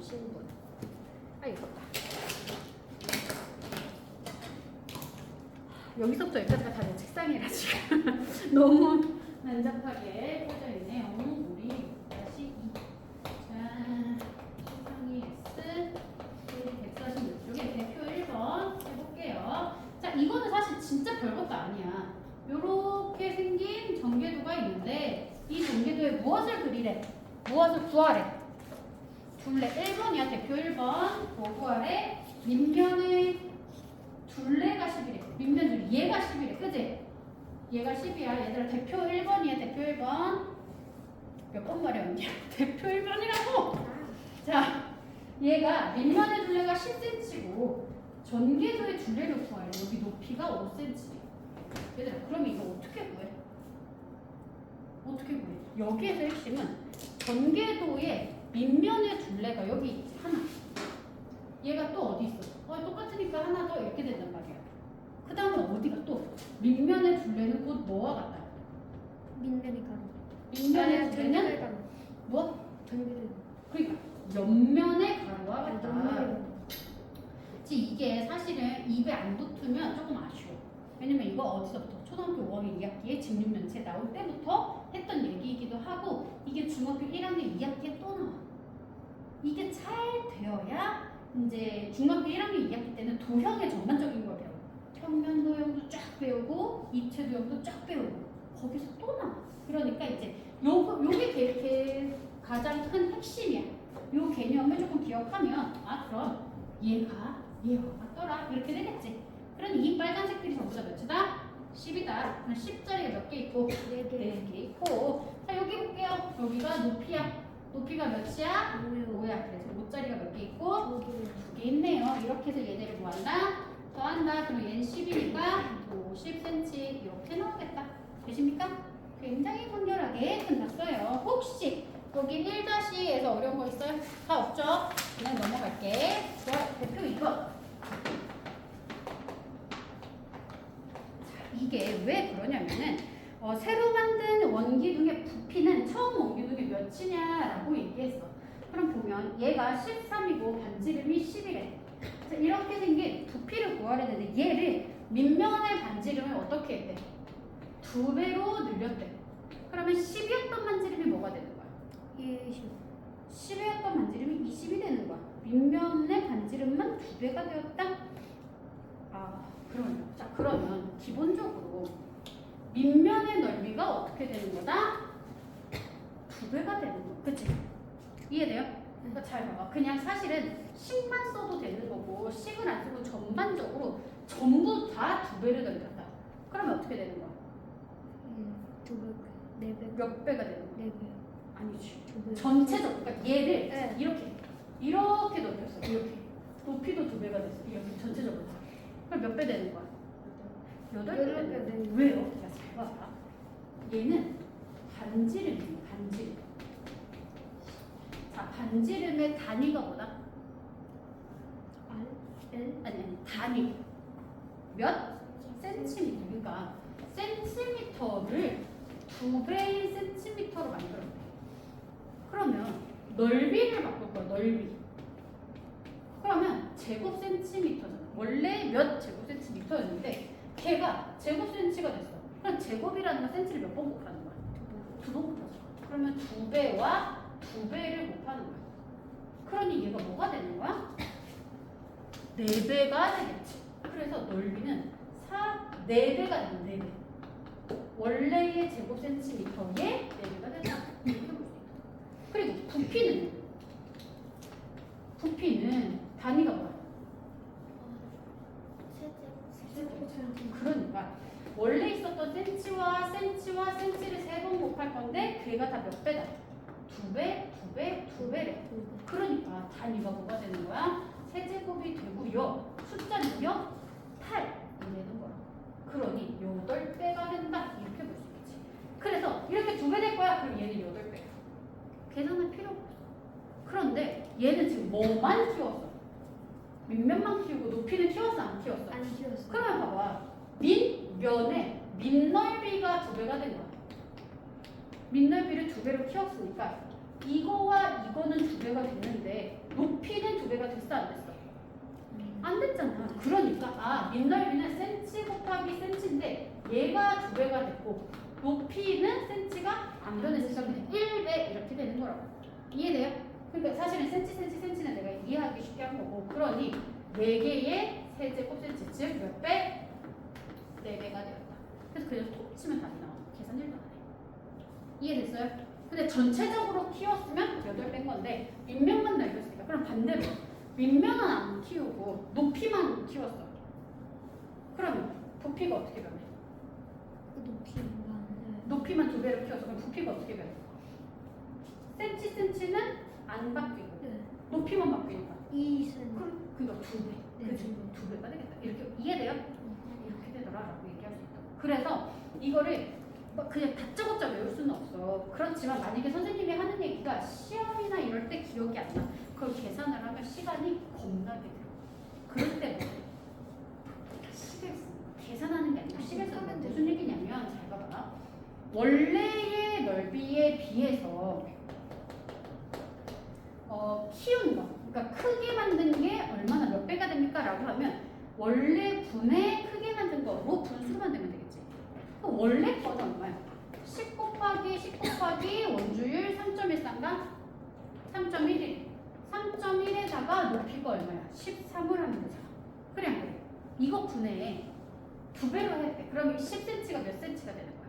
신분. 아, 이거다. 여기서부터 여기까지가 다 내 책상이라 지금 너무 난잡하게 꽂아 있네요. 우리 다시 2. 자, 실상이 S 146쪽에 대표 1번 해볼게요. 자, 이거는 사실 진짜 별것도 아니야. 요렇게 생긴 전개도가 있는데 이 전개도에 무엇을 그리래? 무엇을 구하래? 둘레 1번이야. 대표 1번 보고 아래 밑면의 둘레가 10이래. 밑면 둘레 얘가 10이래. 그지? 얘가 10이야. 얘들아 대표 1번이야. 대표 1번 몇 번 말했냐? 대표 1번이라고! 자, 얘가 밑면의 둘레가 10cm고 전개도의 둘레를 구하래. 여기 높이가 5cm. 얘들아 그럼 이거 어떻게 구해? 어떻게 구해? 여기에서 핵심은 전개도의 밑면의 둘레가 여기 있지. 하나. 얘가 또 어디 있어? 똑같으니까 하나 더 이렇게 된단 말이야. 그 다음에 어디가 또? 밑면의 둘레는 곧 뭐와 같다? 밑면이 가로. 밑면의 둘레는 가로. 뭐? 전개도. 그러니까 옆면의 가로와 아, 같다. 옆면이. 그치, 이게 사실은 입에 안 붙으면 조금 아쉬워. 왜냐면 이거 어디서부터 초등학교 5학년 2학기에 직육면체 나올 때부터 했던 얘기이기도 하고 이게 중학교 1학년 2학기에 또 나와. 이게 잘 되어야 이제 중학교 1학년 2학기 때는 도형의 전반적인 걸 배워. 평면 도형도 쫙 배우고 입체 도형도 쫙 배우고 거기서 또 나와. 그러니까 이제 요게 가장 큰 핵심이야. 요 개념을 조금 기억하면 아 그럼 얘와 같더라 이렇게 되겠지. 그러니 이 빨간색들이 전부 다 몇이다? 10이다. 10자리가 몇 개 있고? 4개 있고. 자 여기 볼게요. 여기가 높이야. 높이가 몇이야? 5야. 그래서 5자리가 몇 개 있고? 2개 있네요. 이렇게 해서 얘네를 뭐한다? 더한다. 그럼 얘는 10이니까 50cm 이렇게 나오겠다. 되십니까? 굉장히 간결하게 끝났어요. 혹시 여기 1-에서 어려운 거 있어요? 다 없죠? 그냥 넘어갈게. 좋아요. 대표 2번. 이게 왜 그러냐면은 새로 만든 원기둥의 부피는 처음 원기둥이 몇이냐라고 얘기했어. 그럼 보면 얘가 13이고 반지름이 10이래. 자, 이렇게 생긴 부피를 구하려 했는데 얘를 밑면의 반지름을 어떻게 했대? 2배로 늘렸대. 그러면 10이었던 반지름이 뭐가 되는 거야? 10이었던 반지름이 20이 되는 거야. 밑면의 반지름만 2배가 되었다? 그러면 자 그러면 기본적으로 밑면의 넓이가 어떻게 되는 거다? 2배가 되는 거, 그치? 이해돼요? 그러니까 잘 봐봐. 그냥 사실은 식만 써도 되는 거고 식을 안 쓰고 전반적으로 전부 다 2배를 넓혔다. 그러면 어떻게 되는 거야? 4배. 몇 배가 되는 거야? 4배. 아니지. 2배. 전체적으로 그러니까 얘를 네. 이렇게 넓혔어. 이렇게 높이도 2배가 됐어. 이렇게 전체적으로. 그럼 몇 배 되는 거야? 8배 되는 거야. 왜요? 야, 잘 봐봐. 얘는 반지름이에요. 반지름. 자, 반지름의 단위가 뭐다? 아니 단위. 몇? 센티미터. 그러니까 센티미터를 2배의 센티미터로 만들었대. 그러면 넓이를 바꿀 거야. 넓이. 그러면 제곱 센티미터잖아. 원래 몇 제곱 센티미터였는데 걔가 제곱 센치가 됐어. 그럼 제곱이라는 건 센치를 몇 번 곱하는 거야? 2번 곱하는 거야. 그러면 2배와 2배를 곱하는 거야. 그러니 얘가 뭐가 되는 거야? 4배가 되겠지. 그래서 넓이는 4배가 되는 4배. 원래의 제곱 센티미터에 4배가 된다. 이렇게 볼 수 있다. 그리고 부피는 단위가 뭐야? 그러니까 원래 있었던 센치와 센치를 3번 곱할 건데 걔가 다 몇 배다? 2배래. 그러니까 단위가 뭐가 되는 거야? 세제곱이 되고요. 숫자는요? 8이 되는 거야. 그러니 8배가 된다. 이렇게 볼 수 있지. 그래서 이렇게 2배 될 거야. 그럼 얘는 8배. 계산할 필요가 없어. 그런데 얘는 지금 뭐만 키웠어? 밑면만 키우고 높이는 키웠어? 안 키웠어? 안 키웠어. 그러면 봐봐. 밑면에 밑넓이가 2배가 된 거야. 밑넓이를 2배로 키웠으니까 이거와 이거는 2배가 됐는데 높이는 2배가 됐어 안 됐어? 안 됐잖아. 그러니까 밑넓이는 센치 곱하기 센치인데 얘가 2배가 됐고 높이는 센치가 안 변했으니까 그냥 1배 이렇게 되는 거라고. 이해돼요? 그러니까 사실은 센치는 내가 이해하기 쉽게 한 거고, 그러니 4개의 세제곱 센치 즉 몇 배? 4배가 되었다. 그래서 그냥 톡 치면 답이 나와. 계산 1도 안 해. 이해됐어요? 근데 전체적으로 키웠으면 8배인 건데 윗면만 넓혔으니까 그럼 반대로 윗면은 안 키우고 높이만 키웠어. 그러면 부피가 어떻게 변해? 높이만 2배로 키워서 그럼 부피가 어떻게 변해? 센치는 안 바뀌고 높이만 바뀌니까 2cm. 그러니까 2배. 네. 그치? 2배가 되겠다. 이렇게 이해돼요? 이렇게 되더라라고 얘기할 수 있다. 그래서 이거를 막 그냥 다짜고짜 외울 수는 없어. 그렇지만 만약에 선생님이 하는 얘기가 시험이나 이럴 때 기억이 안 나. 그걸 계산을 하면 시간이 겁나게 들어. 그럴 때 뭐? 시계를 쓰는 거야. 계산하는 게 아니고 시계를 쓰는 거야. 무슨 얘기냐면 잘 봐봐. 원래의 넓이에 비해서 키운 거, 그러니까 크게 만든 게 얼마나 몇 배가 됩니까? 라고 하면 원래 분의 크게 만든 거로 분수로 만들면 되겠지. 그럼 원래 거는 얼마야? 10 곱하기 원주율 3.13가 3.11. 3.1에다가 높이가 얼마야? 13을 하는 거잖아. 그래 안 그래? 이거 분해해. 2배로 해야 돼. 그럼 10cm가 몇 cm가 되는 거야?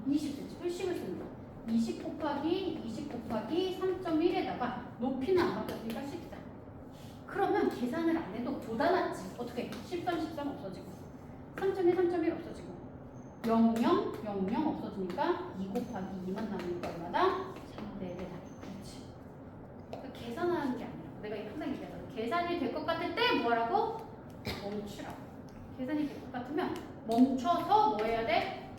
20cm. 표식을 쓰는 거야. 20 곱하기 3.1에다가 높이는 안 바뀌었으니까 14. 그러면 계산을 안 해도 보다 낫지. 어떻게? 13 없어지고 3.1 없어지고 00 없어지니까 2 곱하기 2만 남으니까 얼마다? 4배다. 그렇지. 그러니까 계산하는 게 아니라 내가 항상 얘기하잖아. 계산이 될 것 같을 때 뭐하라고? 멈추라고. 계산이 될 것 같으면 멈춰서 뭐 해야 돼?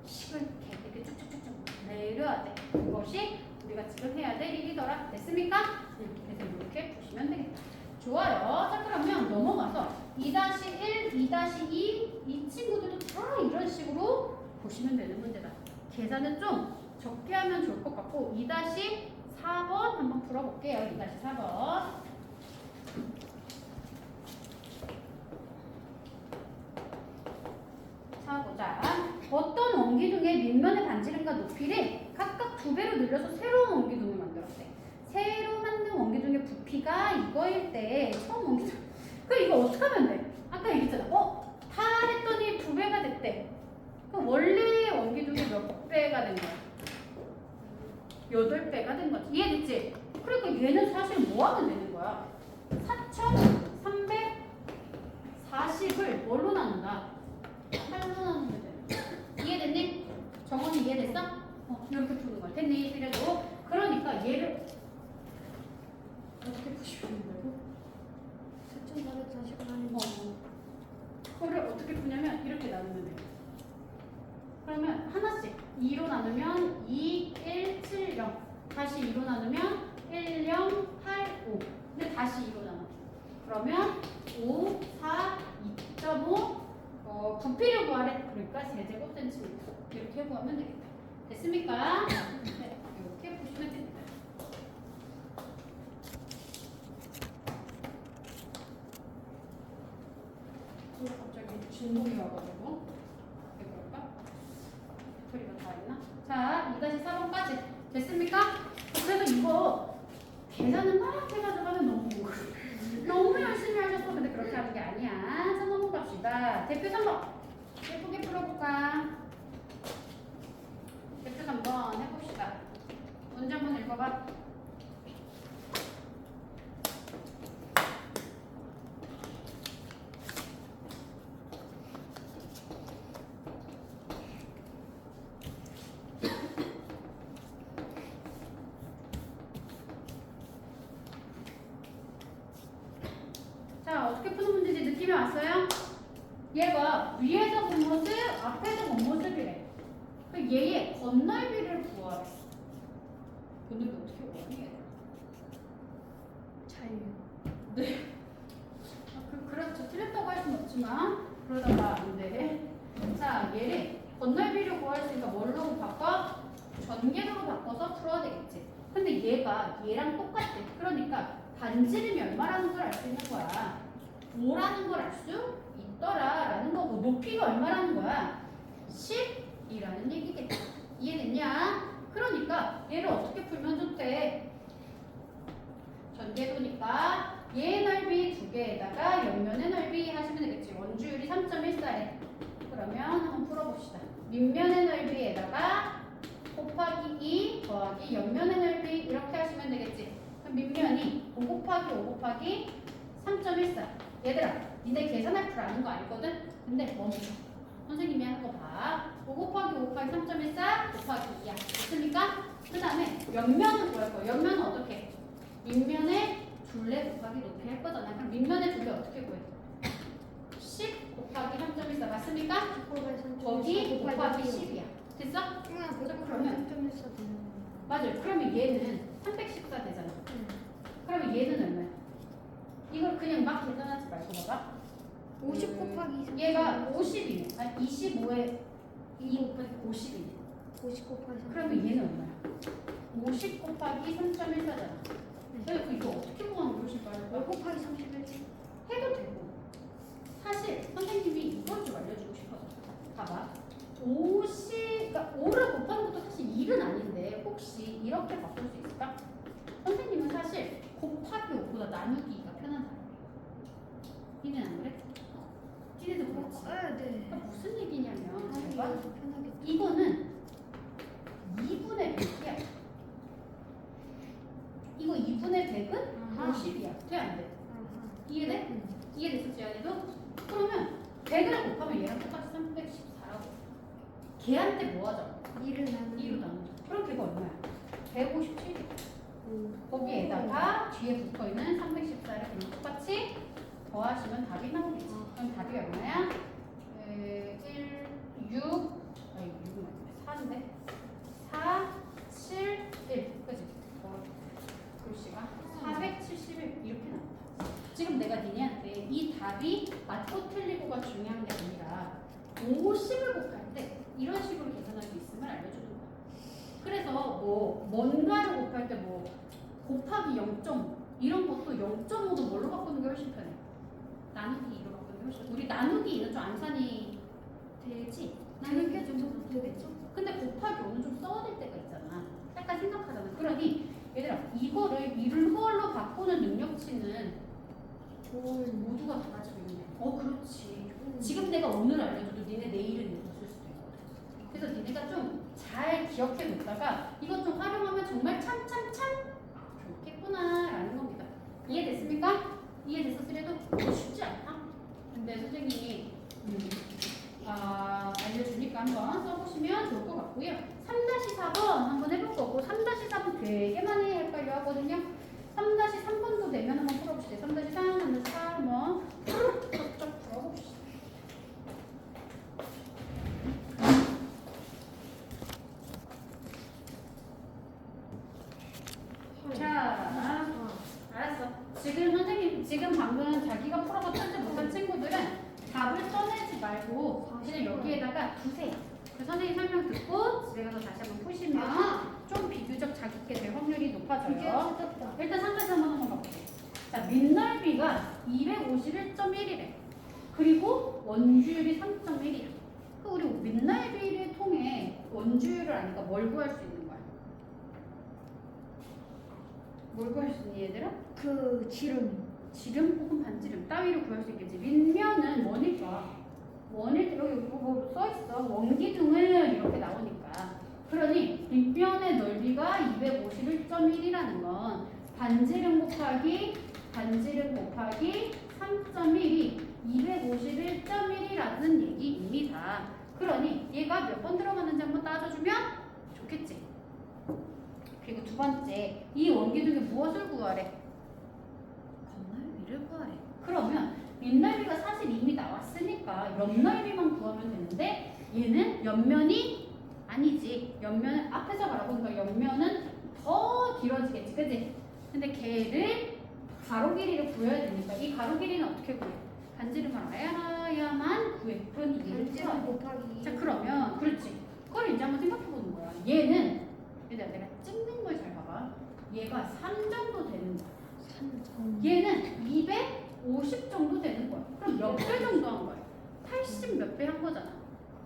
식을 이렇게 쭉쭉쭉쭉 내려야 돼. 그것이 우리가 지금 해야 될 일이더라. 됐습니까? 그래서 이렇게 보시면 되겠다. 좋아요. 자, 그러면 넘어가서 2-1, 2-2 이 친구들도 다 이런 식으로 보시면 되는 문제다. 계산은 좀 적게 하면 좋을 것 같고 2-4번 한번 풀어볼게요. 2-4번. 자, 보자. 어떤 원기둥의 밑면의 반지름과 높이를 각각 2배로 늘려서 새로운 원기둥을 만들었대. 새로 만든 원기둥의 부피가 이거일 때 처음 원기둥. 그럼 이거 어떻게 하면 돼? 아까 얘기했잖아. 다 했더니 2배가 됐대. 그럼 원래 원기둥이 몇 배가 된 거야? 8배가 된 거지. 이해됐지? 그러니까 얘는 사실 뭐 하면 되는 거야? 4,340을 뭘로 나눈다? 8로 나누면 돼. 이해됐니? 정원이 이해됐어? 이렇게 푸는 거야. 됐니? 그래도 그러니까 얘를 어떻게 푸시면 된다고? 4,440을 그거를 어떻게 푸냐면 이렇게 나누면 돼. 그러면 하나씩 2로 나누면 2, 1, 7, 0. 다시 2로 나누면 1, 0, 8, 5. 근데 다시 2로 나눠. 그러면 5, 4, 2.5. 부피를 구하래. 그러니까 세제곱 센티미터. 이렇게 구하면 되겠다. 됐습니까? 네, 이렇게 보시면 됩니다. 갑자기 진동이 와가지고 어떻게 그럴까? 배터리가 다 있나? 자, 2-4번까지 됐습니까? 그래서 이거 계산은 막 해가지고 하면 너무 열심히 하셨어. 근데 그렇게 하는 게 아니야. 자, 넘어갑시다. 대표 3번 예쁘게 풀어볼까? 대표 3번 해봅시다. 문제 한번 읽어봐. 자, 어떻게 푸는 문제인지 느낌이 왔어요? 얘가 위에서 본 모습, 앞에서 본 모습이래. 그 얘의 겉넓이를 구하래. 겉넓이 어떻게 구하니? 자유. 네. 그렇죠. 틀렸다고 할 수는 없지만 그러다가 안 돼. 자, 얘를 겉넓이를 구할 수 있으니까 뭘로 바꿔? 전개도로 바꿔서 풀어야 되겠지. 근데 얘가 얘랑 똑같아. 그러니까 반지름이 얼마라는 걸 알 수 있는 거야. 5라는 걸 알 수 있더라라는 거고 높이가 얼마라는 거야. 10이라는 얘기겠다. 이해됐냐? 그러니까 얘를 어떻게 풀면 좋대? 전개도니까 얘 넓이 2개에다가 옆면의 넓이 하시면 되겠지. 원주율이 3.14래. 그러면 한번 풀어봅시다. 밑면의 넓이에다가 곱하기 2 더하기 옆면의 넓이 이렇게 하시면 되겠지. 그럼 밑면이 5 곱하기 5 곱하기 3.14. 얘들아, 니네 계산할 줄 아는 거 알거든? 근데 멈춰. 선생님이 하는 거 봐. 5 곱하기 5 곱하기 3.14 곱하기 2야. 됐습니까? 그 다음에 옆면은 구할 거야. 옆면은 어떻게? 밑면에 둘레 곱하기 높이 할 거잖아. 그럼 밑면에 둘레 어떻게 구해? 10 곱하기 3.14 맞습니까? 거기 곱하기 10이야. 됐어? 그러면 맞아요. 그러면 얘는 314 되잖아. 그러면 얘는 얼마야? 이걸 그냥 막 계산하지 말고 봐봐. 50 곱하기 3. 얘가 50이네. 아니 25에 2 곱하기 50이네. 50 곱하기 3. 그러면 얘는 얼마야? 50 곱하기 3.14잖아. 그래서 이거 어떻게 구하는 것이 5 빠를까? 곱하기 31. 해도 되고. 사실 선생님이 이걸 좀 알려주고 싶어서. 봐봐. 50, 그러니까 5를 곱하는 것도 사실 1은 아닌데 혹시 이렇게 바꿀 수 있을까? 선생님은 사실 곱하기 5보다 나누기가 편한 사람이에요. 니는 안 그래? 니네도 그렇지. 네. 그러니까 무슨 얘기냐면 아니, 제가 편하겠다. 이거는 2분의 100이야. 이거 2분의 100은 아하. 50이야. 돼 안 돼? 아하. 이해돼? 이해됐어 지안이도? 그러면 100을 곱하면 얘랑 똑같이 314라고. 걔한테 뭐 하자? 2를 나누는 2로 나누자. 그럼 걔가 얼마야? 157이야. 거기에다가 뒤에 붙어있는 314를 그냥 똑같이 더하시면 답이 나오겠지. 그럼 답이 얼마야? 1, 6, 아니 6은 아니네. 4인데? 4, 7, 1. 그치? 글씨가 471 이렇게 나온다. 지금 내가 니네한테 이 답이 맞고 틀리고가 중요한 게 아니라 50을 곱할 때 이런 식으로 계산할 수 있음을 알려주는 거야. 그래서 뭐 뭔가를 곱할 때 뭐 곱하기 0.5 이런 것도 0.5도 뭘로 바꾸는 게 훨씬 편해. 나누기 2로 바꾸는 게 훨씬. 우리 나누기 2는 좀 안산이 되지? 나누기 2좀 되겠죠? 근데 곱하기 5는 좀 써야 될 때가 있잖아. 약간 생각하잖아. 그러니 얘들아 이거를 이걸로 바꾸는 능력치는 모두가 다 가지고 있네. 그렇지. 지금 내가 오늘 알려줘도 니네 내일은 이거 쓸 수도 있거든. 그래서 니네가 좀 잘 기억해 놓다가 이것 좀 활용하면 정말 참 좋겠구나라는 겁니다. 이해됐습니까? 이해됐었으래도 쉽지 않다. 근데 선생님이 알려주니까 한번 써보시면 좋을 것 같고요. 3-4번 한번 해볼 거고 3-4번 되게 많이 헷갈려 하거든요. 3-3번도 되면 한번 풀어봅시다. 3-3, 3-4 한번 쫙쫙 풀어봅시다. 자, 알았어. 지금 방금 자기가 풀어서 찾지 못한 친구들은 답을 써내지 말고 그냥 여기에다가 두세요. 그 선생님 설명 듣고 집에 가서 다시 한번 푸시면 좀 비교적 자기 있게 될 확률이 높아져요. 일단 3-3 한번 가볼게요. 자, 밑넓이가 251.1이래. 그리고 원주율이 3.1이야. 그 우리 밑넓이를 통해 원주율을 아니까 뭘 구할 수 있는 거야? 뭘 구할 수 있니 얘들아? 그 지름. 지름 혹은 반지름 따위로 구할 수 있겠지. 밑면은 뭐니까? 원일 때 여기 뭐 써있어. 원기둥을 이렇게 나오니까. 그러니 밑면의 넓이가 251.1이라는 건 반지름 곱하기 3.1이 251.1이라는 얘기입니다. 그러니 얘가 몇 번 들어가는지 한번 따져주면 좋겠지. 그리고 두 번째, 이 원기둥에 무엇을 구하래? 건널비를 구하래. 그러면 밑넓이가 사실 이미 나왔으니까 옆넓이만 구하면 되는데 얘는 옆면이 아니지. 옆면은 앞에서 바라보니까 옆면은 더 길어지겠지, 그치? 근데 걔를 가로 길이를 구해야 되니까 이 가로 길이는 어떻게 구해? 반지름을 알아야만 구해. 그러니 얘를 반지름 구하래. 곱하기. 자 그러면 그렇지. 그걸 이제 한번 생각해 보는 거야. 얘는 얘들아 내가 찍는 걸 잘 봐봐. 해봐. 얘가 3 정도 되는 거야. 3점. 얘는 250 정도 되는 거야. 그럼 몇 배 정도 한 거야? 80 몇 배 한 거잖아.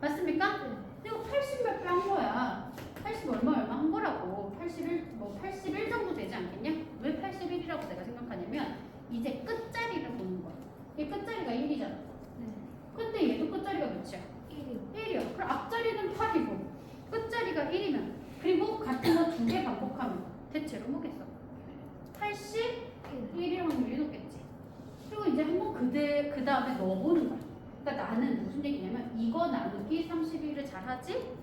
맞습니까? 이거 80 몇 배 한 거야. 80 얼마 한 거라고. 81 정도 되지 않겠냐? 왜 81이라고 내가 생각하냐면 이제 끝자리를 보는 거야. 얘 끝자리가 1이잖아. 근데 얘도 끝자리가 몇이야? 1이야. 그럼 앞자리는 8이고 끝자리가 1이면 그리고 같은 거 2개 반복하면 대체로 뭐겠어? 81일 확률이 높겠지. 그리고 이제 한번 그 다음에 넣어보는 거야. 그러니까 나는 무슨 얘기냐면 이거 나누기 31을 잘하지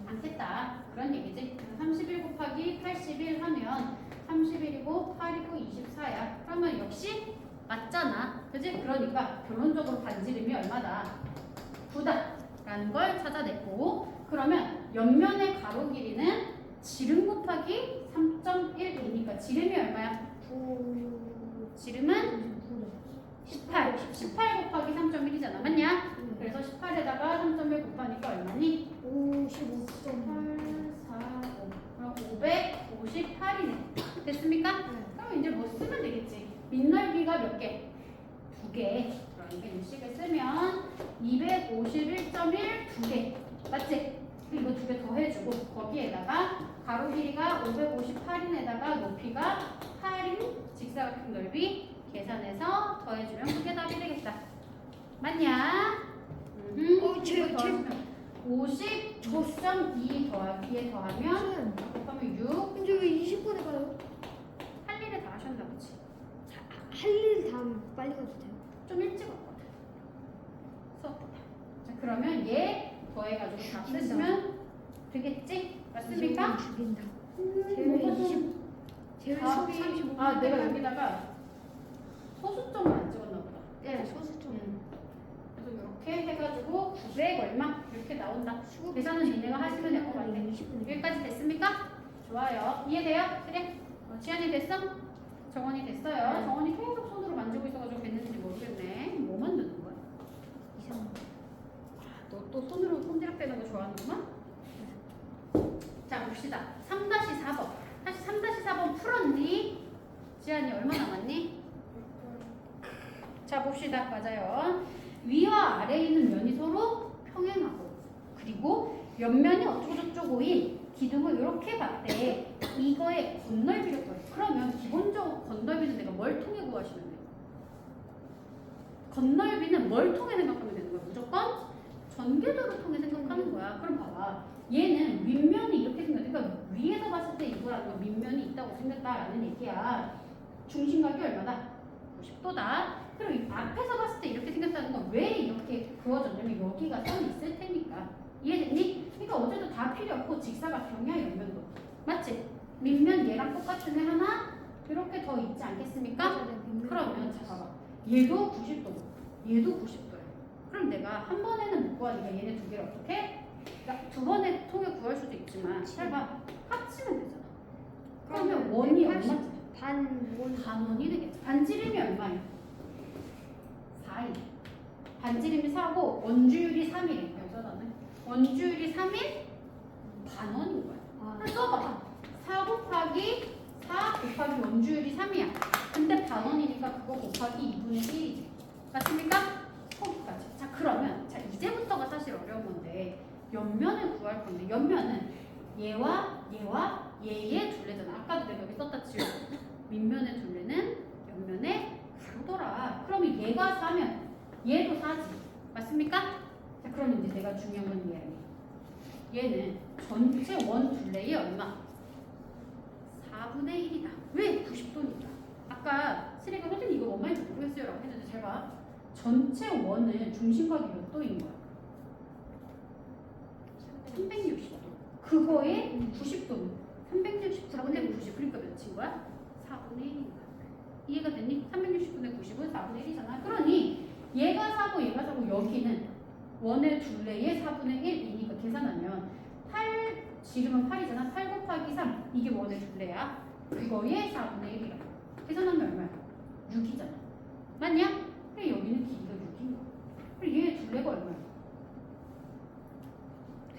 않겠다. 그런 얘기지. 31 곱하기 81 하면 31이고 8이고 24야. 그러면 역시 맞잖아. 그지? 그러니까 결론적으로 반지름이 얼마다? 9다. 라는 걸 찾아냈고 그러면 옆면의 가로 길이는 지름 곱하기 3.1이니까 지름이 얼마야? 9. 지름은 18. 18 곱하기 3.1이잖아. 맞냐? 그래서 18에다가 3.1 곱하니까 얼마니? 55점. 8, 4, 5. 그럼 558이네. 됐습니까? 그럼 이제 뭐 쓰면 되겠지. 밑넓이가 몇 개? 2개. 그러니까 이 식을 쓰면 251.1 2개. 맞지? 이거 2개 더 해주고 거기에다가 가로 길이가 558인에다가 높이가 8인 직사각형 넓이 계산해서 더해주면 그게 답이 되겠다. 맞냐? 제 59.2 더하기에 더하면 곱하면 6. 근데 왜 20분에 가요? 할 일을 다 하셨나 보지. 할 일 다 빨리 가도 돼요? 좀 일찍 왔거든. 수업보다. 자, 그러면 얘 더해가지고 다 죽인다. 쓰시면 되겠지? 맞습니까? 죽인다. 뭐가 좀 제일 답이- 35분. 아, 내가 여기다가 소수점을 안 찍었나 보다. 네, 소수점. 그래서 이렇게 해가지고 900 얼마? 이렇게 나온다. 계산은 니네가 하시면 될 것 같아. 20분. 여기까지 됐습니까? 좋아요. 이해돼요? 그래? 지안이 됐어? 정원이 됐어요. 네. 정원이 계속 손으로 만지고 있어가지고 됐는지 모르겠네. 뭐 만드는 거야? 이상. 너 또 손으로 손질하는 거 좋아하는구만? 자, 봅시다. 3-4번. 다시 3-4번 풀었니? 지안이 얼마 남았니? 자, 봅시다. 맞아요. 위와 아래에 있는 면이 서로 평행하고 그리고 옆면이 어쩌고 저쩌고인 기둥을 이렇게 봤대. 이거의 건널비를 구해. 그러면 기본적으로 건널비는 내가 뭘 통해 구하시면 돼요? 건널비는 뭘 통해 생각하면 되는 거야? 무조건 전개도를 통해 생각하는 거야. 그럼 봐봐. 얘는 윗면이 이렇게 생겼. 그러니까 위에서 봤을 때 이거라는 건 밑면이 있다고 생겼다라는 얘기야. 중심각이 얼마다? 90도다. 그리고 이 앞에서 봤을 때 이렇게 생겼다는 건 왜 이렇게 그어졌냐면 여기가 선이 있을 테니까. 이해됐니? 그러니까 어제도 다 필요 없고 직사각형이야 옆면도. 맞지? 밑면 얘랑 똑같은 애 하나 이렇게 더 있지 않겠습니까? 그러면 자 봐봐. 얘도 90도고 얘도 90도야. 그럼 내가 한 번에는 못 구하니까 얘네 두 개를 어떻게? 그러니까 두 번에 통해 구할 수도 있지만 잘 봐. 합치면 되잖아. 그러면 원이 얼마지? 반원이 되겠지. 반지름이 얼마야? 4일. 반지름이 4고 원주율이 3일. 여기서 나는 원주율이 3일 반원인 거야. 그럼 써봐. 4 곱하기 4 곱하기 원주율이 3이야. 근데 반원이니까 그거 곱하기 2분의 1이지. 맞습니까? 거기까지. 자, 그러면 자 이제부터가 사실 어려운 건데 옆면을 구할 건데 옆면은 얘와 얘의 둘레잖아. 아까도 내가 여기 썼다 치고 밑면의 둘레는 옆면의 가로더라. 그러면 얘가 4면 얘도 4지. 맞습니까? 자, 그러면 이제 내가 중요한 건 얘야. 얘는 전체 원 둘레의 얼마? 4분의 1이다. 왜? 90도니까. 아까 쓰레가 선생님 이거 뭔 말인지 모르겠어요 라고 했는데 잘 봐. 전체 원은 중심각이 몇 도인 거야? 360도. 그거에 90도는 360분의 90. 그러니까 몇인 거야? 4분의 1인 거야. 이해가 됐니? 360분의 90은 4분의 1이잖아. 그러니 얘가 4고 얘가 4고 여기는 원의 둘레의 4분의 1이니까 계산하면 8, 지름은 8이잖아. 8 곱하기 3. 이게 원의 둘레야. 그거의 4분의 1이야. 계산하면 얼마야? 6이잖아. 맞냐? 그래 여기는 길이가 6인 거야. 그래 얘의 둘레가 얼마야?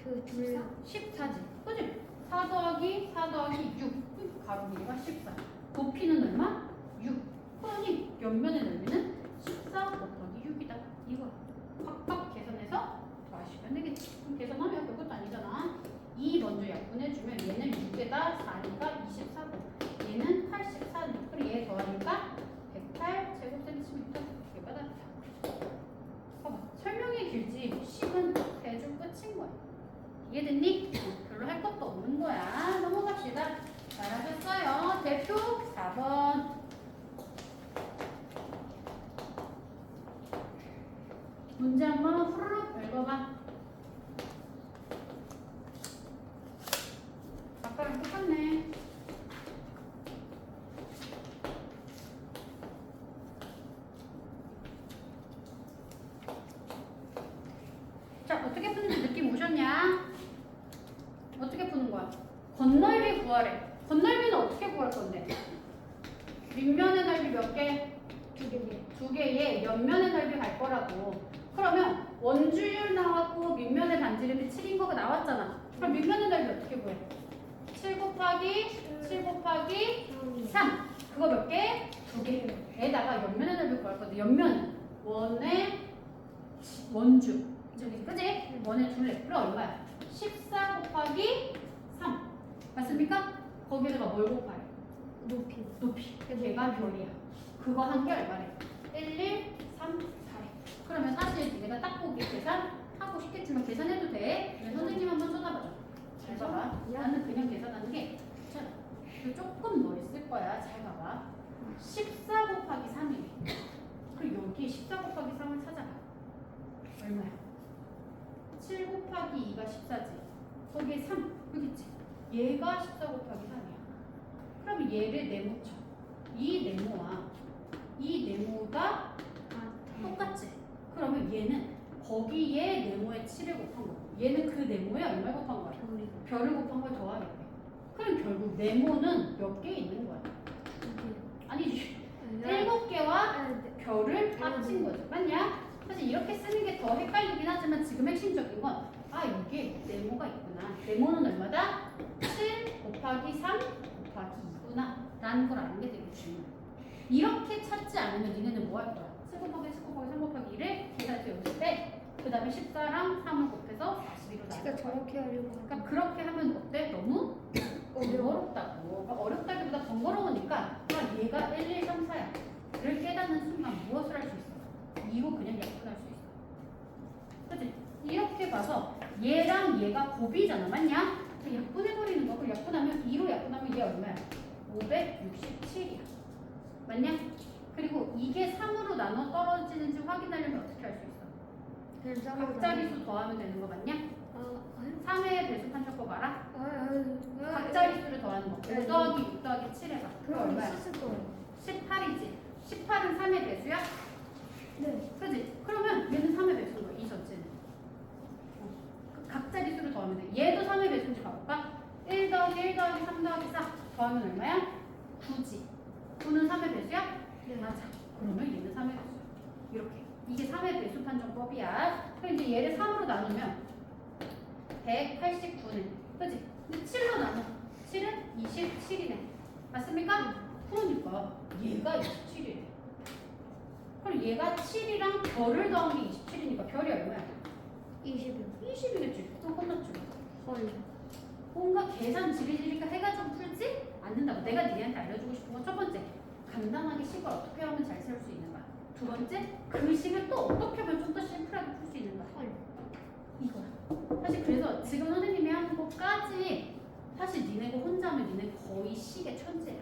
그 둘레 14지. 그지? 4 더하기 4 더하기 6 가로 길이가 14 높이는 얼마? 6 그러니 옆면의 넓이는 14 곱하기 6이다 이거 각각 계산해서 더하시면 되겠지 그럼 계산하면 별것도 아니잖아 2 먼저 약분해주면 얘는 6에다 4니까 24고 얘는 84니 그리고 얘 더하니까 108 제곱센티미터 이렇게 받았다 봐봐 설명이 길지 10은 대충 끝인 거야 이해됐니? 별로 할 것도 없는 거야 넘어갑시다 잘하셨어요 대표 4번 문제 한번 후루룩 읽어봐 아까랑 똑같네 자 어떻게 푸는지 느낌 오셨냐? 어떻게 푸는 거야? 건널비 구하래 건널비는 어떻게 구할 건데? 밑면의 넓이 몇 개? 두 개에 옆면의 넓이 갈 거라고 그러면 원주율 나왔고 밑면의 반지름이 7인 거가 나왔잖아 그럼 밑면의 넓이 어떻게 구해? 7 곱하기 7 곱하기 3 그거 몇 개? 두 개에다가 옆면의 넓이 구할 건데 옆면은 원의 원주 저기 그지? 원의 둘레 그럼 얼마야? 14 곱하기 3 맞습니까? 거기다가 뭘 곱하래? 높이 걔가 별이야 그거 한 게 얼마래? 1, 1, 3, 4래 그러면 사실 내가 딱 보기 계산하고 싶겠지만 계산해도 돼 그래, 선생님 한번 쳐다봐줘 잘 봐봐 나는 그냥 계산하는 게 괜찮아 조금 더 있을 거야 잘 봐봐 14 곱하기 3이래 그리고 여기 14 곱하기 3을 찾아봐 얼마야? 7 곱하기 2가 14지 거기에 3 여기 있지 얘가 14 곱하기 3이야 그럼 얘를 네모쳐 이 네모와 이 네모가 똑같지 그러면 얘는 거기에 네모에 7을 곱한 거고 얘는 그 네모에 얼마 곱한 거야? 별을 곱한 걸 더하겠네 그럼 결국 네모는 몇 개 있는 거야? 아니지 7개와 별을 합친 거지 맞냐? 사실 이렇게 쓰는 게 더 헷갈리긴 하지만 지금 핵심적인 건 아 이게 네모가 있구나 네모는 얼마다? 7 곱하기 3 곱하기 2구나 라는 걸 아는 게 되게 중요해 이렇게 찾지 않으면 니네는 뭐 할 거야? 7 곱하기 7 곱하기 3 곱하기 2를 계산해서 여기 쓸 때 그 다음에 14랑 3을 곱해서 42로 제가 나눠 저렇게 하려고 그러니까 그렇게 하면 어때? 너무 번거롭다고 그러니까 어렵다기보다 번거로우니까 아 얘가 1, 2, 3, 4야 를 깨닫는 순간 무엇을 할 수 있어? 2로 그냥 약분할 수 있어 그치? 이렇게 봐서 얘랑 얘가 곱이잖아 맞냐? 약분해버리는 거 그럼 약분하면 2로 약분하면 얘 얼마야? 567이야 맞냐? 그리고 이게 3으로 나눠 떨어지는지 확인하려면 어떻게 할 수 있어? 각자리수 더하면 되는 거 맞냐? 3의 배수판 적 알아? 각자리수를 더하는 거 5 더하기 6 더하기 7 해봐 그거 얼마야? 18이지 18은 3의 배수야? 네. 그지? 그러면 얘는 3의 배수인 거야 이 전체는 각자리수를 더하면 돼 얘도 3의 배수인지 봐볼까? 1 더하기 1 더하기 3 더하기 4 더하면 얼마야? 9지 9는 3의 배수야? 네. 맞아 그러면 얘는 3의 배수야 이렇게 이게 3의 배수 판정법이야 그럼 이제 얘를 3으로 나누면 189네 그치? 근데 7로 나눠 7은 27이네 맞습니까? 그러니까 얘가 27이래 그럼 얘가 7이랑 별을 더한 게 27이니까 별이 얼마야? 20이겠지 또 끝났죠 헐. 뭔가 계산 지리지리가 해가지고 풀지 않는다고 내가 니네한테 알려주고 싶은 건 첫 번째 간단하게 식을 어떻게 하면 잘 세울 수 있는가 두 번째 그 식을 또 어떻게 하면 좀 더 심플하게 풀 수 있는가 이거야 사실 그래서 지금 선생님이 하는 것까지 사실 니네가 혼자 하면 니네 거의 식의 천재야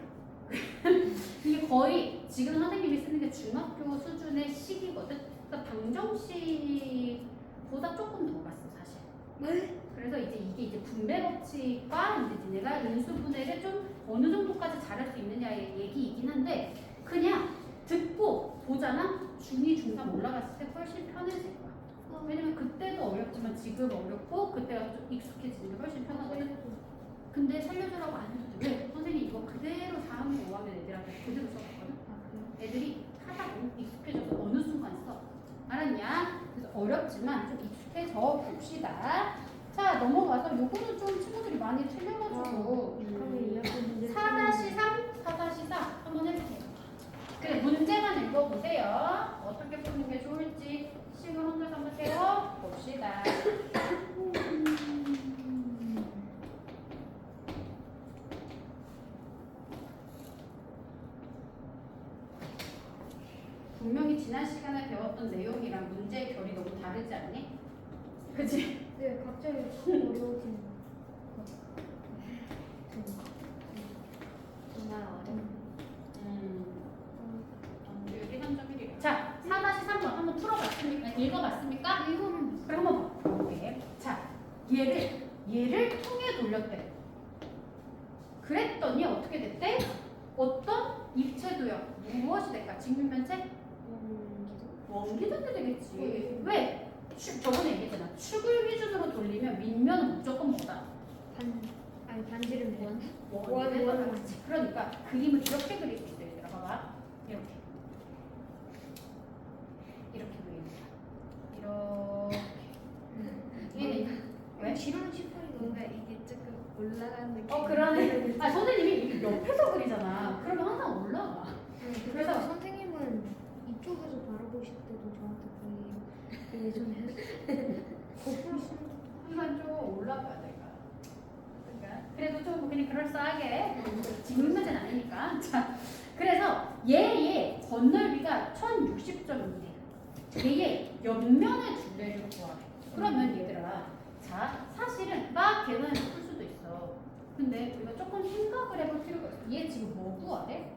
이게 거의 지금 선생님이 쓰는 게 중학교 수준의 식이거든 그러니까 방정식보다 조금 더 갔어 사실 네? 그래서 이제 이게 분배 법칙과 이제 니네가 인수분해를 좀 어느 정도까지 잘할 수 있느냐의 얘기이긴 한데 그냥 듣고 보잖아 중2, 중3 올라갔을 때 훨씬 편해질 거야 왜냐면 그때도 어렵지만 지금 어렵고 그때가 좀 익숙해지는 게 훨씬 편하거든 근데 살려주라고 안 해도 돼 왜? 선생님 이거 그대로 4학년, 5학년 애들한테 그대로 써봤거든 애들이 하다 보면 익숙해져서 어느 순간 써 알았냐? 그래서 어렵지만 좀 익숙해져 봅시다 자, 넘어가서 요거는 좀 친구들이 많이 틀려가지고 그러면 이렇게 문제 4-3, 4-4 한번 해볼게요. 그래, 문제만 읽어보세요. 어떻게 푸는 게 좋을지 시간 혼자서 한번 세워봅시다. 분명히 지난 시간에 배웠던 내용이랑 문제의 결이 너무 다르지 않니? 그치? 네, 갑자기 어려워지는 정말 어려워. 여기 3.1이래. 자, 4-3번 한번 풀어봤습니까? 읽어봤습니까? 그럼 한번 볼게. 자, 얘를 통에 돌렸대. 그랬더니 어떻게 됐대? 어떤 입체도요? 무엇이 될까? 직육면체? 원기둥이 되겠지. 왜? 저번에 얘기했잖아. 축을 기준으로 돌리면 밑면은 무조건 뭐다? 반지름 원. 원이 되지. 그러니까 그림을 이렇게 그릴 수 있어. 얘들아, 봐봐. 이렇게 그립니다. 이렇게. 왜? 지름 18이가 이게 조금 올라가는 느낌. 그러네. 아, 선생님이 이렇게 옆에서 그리잖아. 그러면 항상 올라가. 그래서 선생님은 이쪽에서 바라보실 때도 저한테 거의 예전에 거꾸로 쓰는 항상 좀 올라가야 돼. 그러니까 그래도 좀 그냥 그럴싸하게 지금 문제는 아니니까. 자, 그래서 얘의 건널비가 1060.2래. 얘의 옆면의 둘레를 구하래. 그러면 얘들아, 자, 사실은 막 계산해서 풀 수도 있어. 근데 우리가 조금 생각을 해볼 필요가 있어. 얘 지금 뭐 구하래?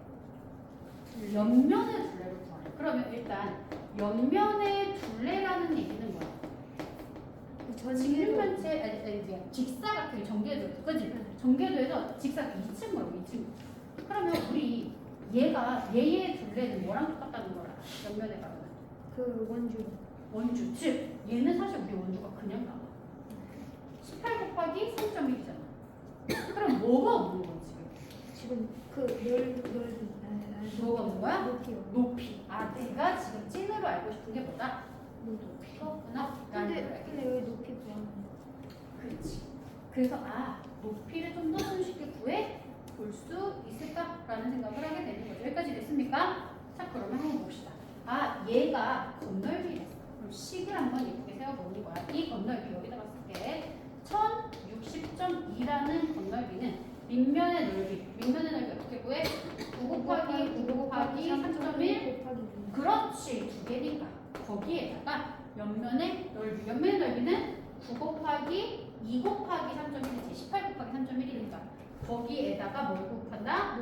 옆면의 둘레를 구하래. 그러면 일단 옆면의 둘레라는 얘기는 뭐야? 직육면체 직사각형이 전개도 그지? 전개도에서 직사각형 2층 뭐야? 2층. 그러면 우리 얘의 둘레는 뭐랑 똑같다는 거야? 옆면에 가면 그 원주. 즉 얘는 사실 우리 원주가 그냥 나와. 18 곱하기 3.1이잖아. 그럼 뭐가 없는 거야 지금? 그 넓이. 뭐가 없는 거야? 높이요. 높이. 아, 내가 지금 찐으로 알고 싶은 게 뭐다? 높이구나. 근데 왜 높이 구하는 그렇지. 그래서 높이를 좀 더 손쉽게 구해 볼 수 있을까라는 생각을 하게 되는 거죠. 여기까지 됐습니까? 자, 그러면 한번 봅시다. 얘가 건널비랬어. 그럼 식을 한번 예쁘게 세워보는 거야. 이 건널비 여기다가 쓸게. 1060.2라는 건널비는 밑면의 넓이 어떻게 구해? 9 곱하기 9 곱하기 3.1 그렇지. 두 개니까 거기에다가 옆면의 넓이는 9 곱하기 2 곱하기 3.1이지. 18 곱하기 3.1이니까 거기에다가 뭘 곱한다?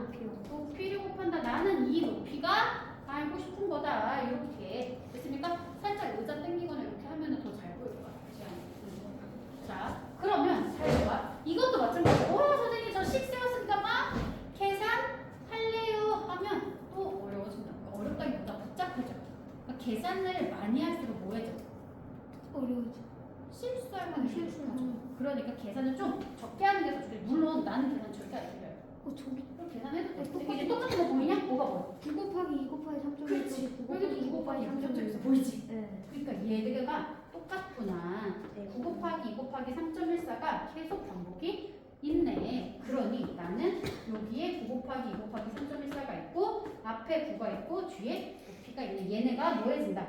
높이를 곱한다. 나는 이 높이가 알고 싶은 거다. 이렇게 됐습니까? 살짝 의자 당기거나 이렇게 하면 더 잘 보일 것 같지 않아요? 자, 그러면 잘 봐. 이것도 마찬가지로 선생님 저 식 세웠으니까 막 계산할래요 하면 또 어려워진다. 어렵다기보다 복잡해져. 그러니까 계산을 많이 할수록 뭐해져? 어려워져. 실수할 만한 실수하죠. 그러니까 계산을 좀 적게 하는 게 더 좋대. 물론 나는 계산 절대 안 해요. 저기 그럼 계산해도 돼. 근데 이제 똑같은 거 보이냐? 뭐가 뭐야? 9 곱하기 2 곱하기 3.1 그렇지. 여기도 9 곱하기 3.1 보이지? 네. 그러니까 얘가 똑같구나. 9 곱하기 2 곱하기 3.14가 계속 반복이 있네. 그러니 나는 여기에 9 곱하기 2 곱하기 3.14가 있고 앞에 9가 있고 뒤에 높이가 있네. 얘네가 뭐해진다?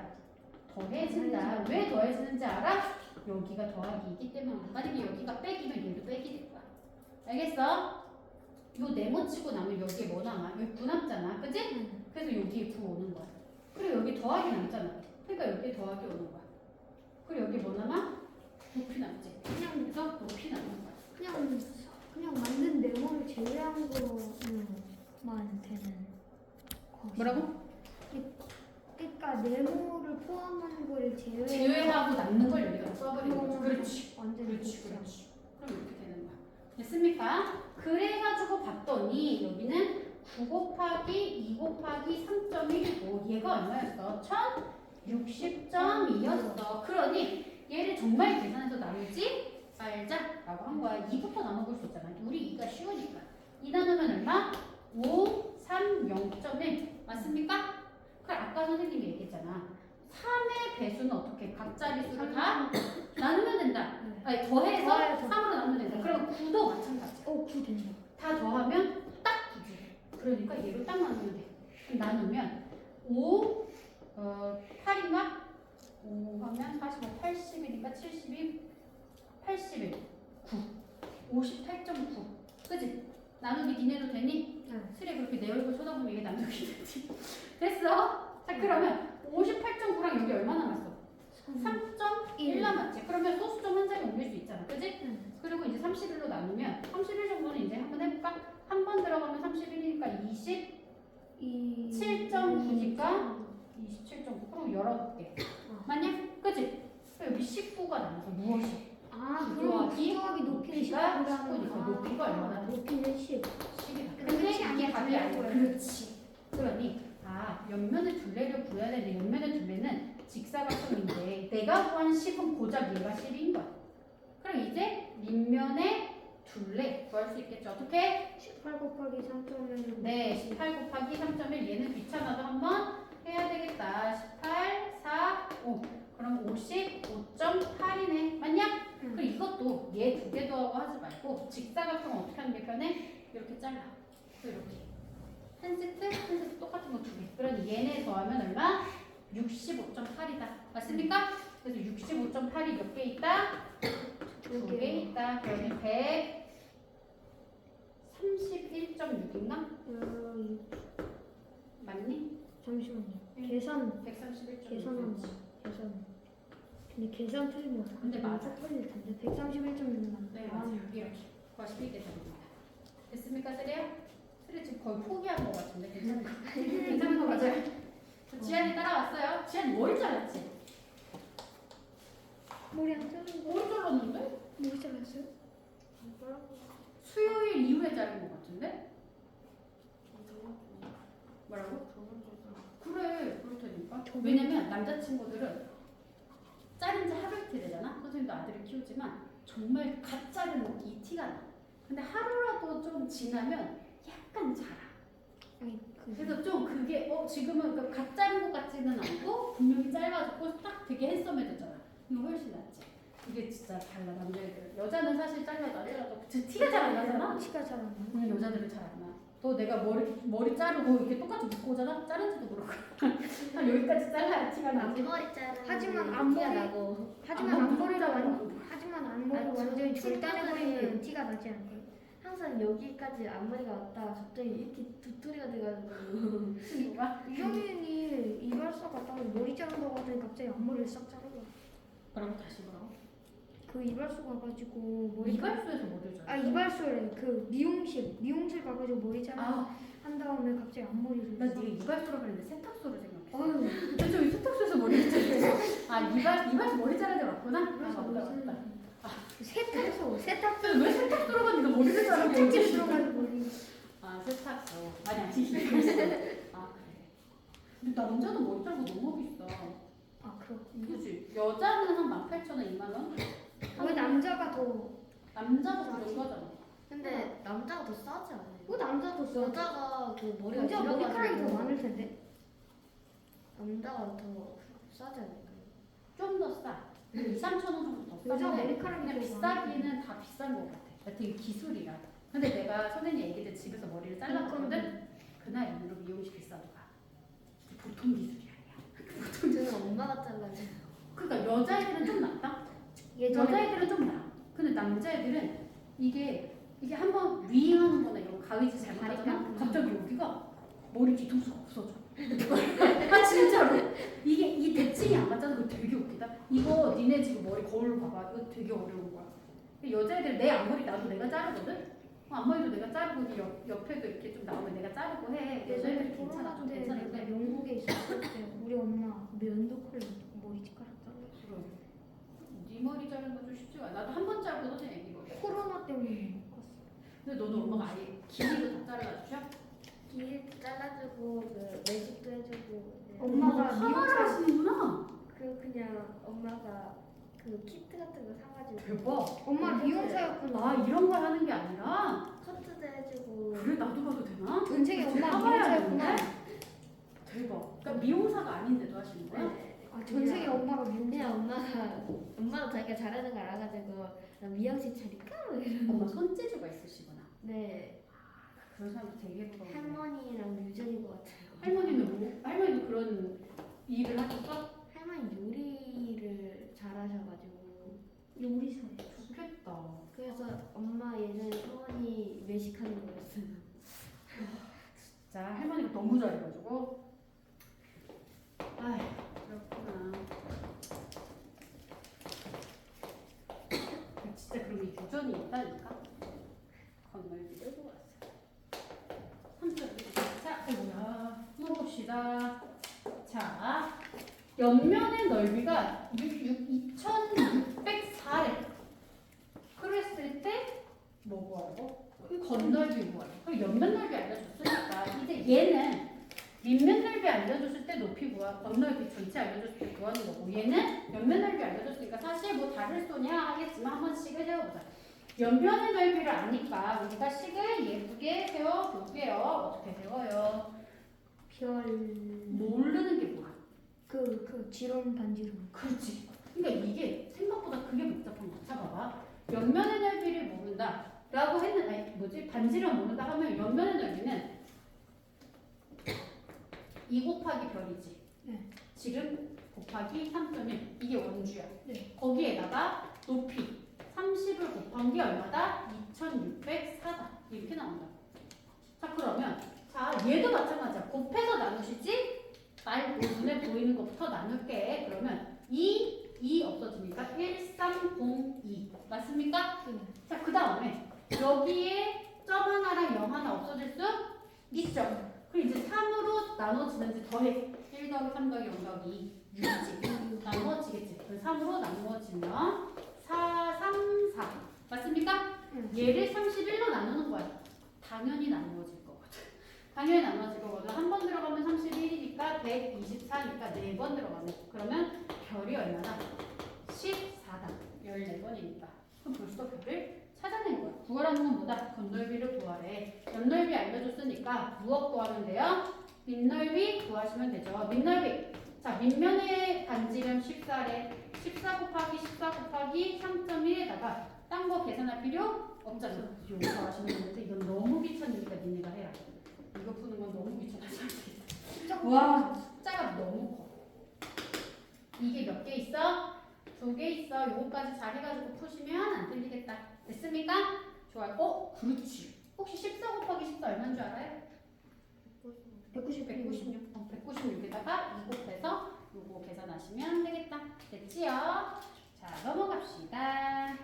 더해진다. 왜 더해지는지 알아? 여기가 더하기이기 때문에 만약에 여기가 빼기면 얘도 빼기 될 거야. 알겠어? 요 네모치고 나면 여기에 뭐 남아? 여기 9 남잖아. 그치? 그래서 여기에 9 오는 거야. 그리고 여기 더하기 남잖아. 그러니까 여기에 더하기 오는 거야. 그리고 여기 뭐 남아? 높이 남지. 그냥 여기서 높이 남는 거야. 그냥 만든 네모를 제외한 거만 되는 거. 뭐라고? 그러니까 네모를 포함하는 거를 제외하고 남는 걸 여기다 써버리는 거죠. 그럼 그렇지. 완전히 그렇지. 그렇죠. 그렇지. 그럼 이렇게 되는 거야. 됐습니까? 그래가지고 봤더니 여기는 9 곱하기 2 곱하기 3.1이고 얘가 얼마였어? 1060.2였어. 그러니 얘를 정말 계산해서 나누지 말자라고 한 거야. 2부터 나눠볼 수 있잖아. 우리 2가 쉬우니까. 2 나누면 얼마? 5, 3, 0.1 맞습니까? 그 아까 선생님이 얘기했잖아. 3의 배수는 어떻게? 각 자릿수를 다 나누면 된다. 아니 더해서 9도 마찬가지야. 9 된다. 다 더하면 딱 9지. 그러니까 얘로 딱 나누면 돼. 그럼 나누면 5, 8인가? 5 하면 45, 80이니까 72, 81, 9. 58.9. 그치? 나누기 니네도 되니? 네. 슬에 그렇게 내 얼굴 쳐다보면 이게 나누기 되지. 됐어? 자, 그러면 58.9랑 여기 얼마 남았어? 3.1 남았지. 그러면 소수점 한 자리 옮길 수 있잖아. 그지? 그리고 이제 31로 나누면 31 정도는 이제 한번 해볼까? 한 번 들어가면 31이니까 27.9니까 27.9. 그럼 19개. 맞냐? 그지? 여기 19가 남아서 무엇이? 그럼 구조하기 높이는 10이가 10이라는 10이니까 높이가 얼마나 돼? 높이는 10. 10이다. 근데 근데 끝이 아니야, 이게 답이 아니야. 둘레 그렇지. 그러니 옆면의 둘레를 구해야 되는데 옆면의 둘레는 직사각형인데 내가 구한 10은 고작 얘가 10인 거야. 그럼 이제 밑면의 둘레 구할 수 있겠죠. 어떻게? 18 곱하기 3.1. 네, 18 곱하기 3.1 얘는 귀찮아도 한번 해야 되겠다. 18, 4, 5. 그럼 55.8이네. 맞냐? 그리고 이것도 얘 두 개 더하고 하지 말고 직사각형 어떻게 하는 게 편해? 이렇게 잘라. 이렇게. 한 세트 똑같은 거 두 개. 그러니 얘네 더하면 얼마? 65.8이다. 맞습니까? 그래서 65.8이 몇 개 있다? 두 개 있다. 그러니 131.6인가? 맞니? 잠시만요. 계산 131.6. 계산한다. 계산. 근데 계산 틀리면 어떡해? 근데 맞아. 틀릴 텐데. 131.6만. 네, 맞아요. 이렇게 구하시면 되겠습니다. 됐습니까, 세리야? 세리 지금 거의 포기한 것 같은데 괜찮은 거? 괜찮은 거 맞아요? 지안이 따라왔어요. 지안이 뭘 잘랐지? 머리 안 자른 거. 뭘 잘랐는데? 머리 잘랐어요? 수요일 이후에 자른 것 같은데? 뭐라고? 그래, 그렇다니까. 왜냐면 남자친구들은 자른 지 하루 이틀 되잖아? 선생님도 아들을 키우지만 정말 갓 자른 이 티가 나. 근데 하루라도 좀 지나면 약간 자라. 아니 그래서 좀 그게 지금은 갓 자른 것 같지는 않고 분명히 짧아졌고 딱 되게 핸섬해졌잖아. 이거 훨씬 낫지. 이게 진짜 달라 남자애들. 여자는 사실 잘라도 안 잘라도 티가 잘 안 나잖아. 티가 잘 안 나. 여자들은 잘 안 나. 또 내가 머리 자르고 이렇게 똑같이 묶고 오잖아. 자른지도 모르고. 한 여기까지 잘라야 티가 나지. 앞머리 자르는 하지만 티가 앞머리- 나고 하지만 앞머리가 하지만 앞머리 아, 완전히 저 절단해버리면 티가 나지 않을까요? 항상 여기까지 앞머리가 왔다가 갑자기 이렇게 두터리가 돼가지고 친구가 이정현이 이발사 갔다가 머리 자른다고 하더니 갑자기 앞머리를 싹 자르고 그럼 다시 뭐라고? 그 이발소 가가지고 머리 이발소에서 뭐를 잘라? 이발소래 그 미용실 가가지고 머리 자르 한 다음에 갑자기 앞머리를 나 네가 이발소라고 했는데 세탁소를 생각했어. 아유 대체 왜 세탁소에서 머리를 자르겠어? 이발소 머리 자르는 데 맞구나? 그래서 맞다, 머리 맞다. 세탁소 근데 왜 세탁소로 갔는데 머리를 자르고 세탁기 있지? 들어가지고 머리 세탁소. 아니, 이발소. 그래. 근데 남자는 머리 자르고 너무 비싸. 그렇군요. 그치? 여자는 한 18,000원, 2만원? 왜 남자가 더 남자가 그 정도 하잖아. 근데 남자가 더 싸지 않아요? 왜 남자도 써? 여자가 그 머리가 남자 머리카락이 더 길어가지고 많을 텐데 남자가 더 싸지 않을까요? 좀 더 싸. 2, 3,000원 정도 더 여자 싸는데 머리카락이 그냥 더 비싸기는 다 비싼 것 같아. 되게 기술이라. 근데 내가 선생님 애기 때 집에서 머리를 잘랐거든? 그날 이후로 미용실 비싸도 가. 보통 기술이 아니야. 저는 엄마가 잘라줘요. 그러니까 여자애들은 좀 낫다? 예전에 여자애들은 좀 나아. 근데 남자애들은 이게 한번 윙하는 거나 이런 가위질 잘못하잖아? 갑자기 여기가 머리 뒤통수가 없어져. 진짜로. 이 대칭이 안 맞잖아. 그거 되게 웃기다. 이거 니네 지금 머리 거울로 봐봐. 이거 되게 어려운 거야. 여자애들 내 앞머리 나도 내가 자르거든? 앞머리도 내가 자르고 옆에도 이렇게 좀 나오면 내가 자르고 해. 여자애들이 괜찮아. 좀 내가 괜찮은데. 영국에 있었을 때 우리 엄마 면도 컬러 머리카락 잘랐어. 그럼 네 머리 자르는 건 좀 쉽지가 않아. 나도 한 번 자르거든 애기 머리. 코로나 때문에 못 갔어. 근데 너도 엄마가 아예 길이도 다 잘라다 주셔? 길 잘라주고 그 매직도 해주고 네. 엄마가 하나를 하시는구나. 그냥 엄마가 그 키트 같은 거 사가지고 대박. 엄마 미용사였구나. 아 이런 걸 하는 게 아니라 커트도 해주고 그래 나도 가도 되나? 전 세계 그치, 엄마 사봐야 미용사였구나. 대박. 그러니까 미용사가 아닌데도 하시는 거야? 네. 전 세계 엄마가 그냥 미용사. 엄마가 자기 이렇게 잘하는 걸 알아가지고 나 미용실 차릴까? 뭐 이런. 엄마 손재주가 있으시구나. 네. 그런 사람도 되게 부러워. 할머니랑 유전인 것 같아요. 할머니는 뭐? 할머니도 그런 일을 하셨어? 할머니 요리를 잘하셔가지고 요리사. 좋겠다. 그래서 엄마 예전에 어머니 외식하는 거였어요. 자, 할머니가 너무 잘해가지고. 아휴, 그렇구나. 진짜 그런 게 유전이 있다니까? 건널비를 보았어. 자, 뭐야. 풀어봅시다. 자, 옆면의 넓이가 2604래. 그랬을 때, 뭐 구하라고? 건널비 구하래. 그럼 옆면 넓이 알려줬으니까, 이제 얘는 밑면 넓이 알려줬을 때 높이 구하, 건널비 전체 알려줬을 때 구하는 거고, 얘는 옆면 넓이 알려줬으니까 사실 뭐 다를 소냐 하겠지만 한번 식을 세워보자. 옆면의 넓이를 아니까 우리가 식을 예쁘게 세워볼게요. 어떻게 세워요? 별. 모르는 게 뭐야? 그 지름 반지름. 그렇지. 그러니까 이게 생각보다 그게 복잡한 거야. 자, 봐봐. 옆면의 넓이를 모른다. 라고 했는, 아니, 뭐지? 반지름 모른다 하면 옆면의 넓이는 2 곱하기 별이지. 네. 지름 곱하기 3.1. 이게 원주야. 네. 거기에다가 높이 30을 곱한 게 얼마다? 2604다. 이렇게 나온다. 자, 그러면 자, 얘도 마찬가지야. 곱해서 나누시지? 말고 눈에 보이는 것부터 나눌게. 그러면 2 없어지니까 1302. 맞습니까? 네. 자, 그 다음에 여기에 점 하나랑 0 하나 없어질 수 있죠. 그럼 이제 3으로 나눠지는지 더해. 1 더하기 3 더하기 0 더하기 2지. 나누어지겠지. 그럼 3으로 나누어지면 4, 3, 4. 맞습니까? 얘를 31로 나누는 거야. 당연히 나누어질 거거든. 당연히 나누어질 거거든. 한 번 들어가면 31이니까 124니까 4번 들어가면. 그러면 별이 얼마나? 14다. 14번이니까. 그럼 벌써 별을 찾아낸 거야. 구하라는 건 뭐다? 건널비를 구하래. 옆넓이 알려줬으니까 무엇 구하면 돼요? 밑넓이 구하시면 되죠. 밑넓이. 자, 밑면의 반지름 14래. 14 곱하기 14 곱하기 3.1에다가 딴 거 계산할 필요 없잖아. 이거 구하시면 되는데 이건 너무 귀찮으니까 니네가 해라. 이거 푸는 건 너무 귀찮아. 와, 숫자가 너무 커. 이게 몇 개 있어? 2개 있어. 요거까지 잘 해가지고 푸시면 안 틀리겠다. 됐습니까? 좋아요. 그렇지. 혹시 14 곱하기 14 얼마인 줄 알아요? 196. 196에다가 2 곱해서 요거 계산하시면 되겠다. 됐지요? 자, 넘어갑시다.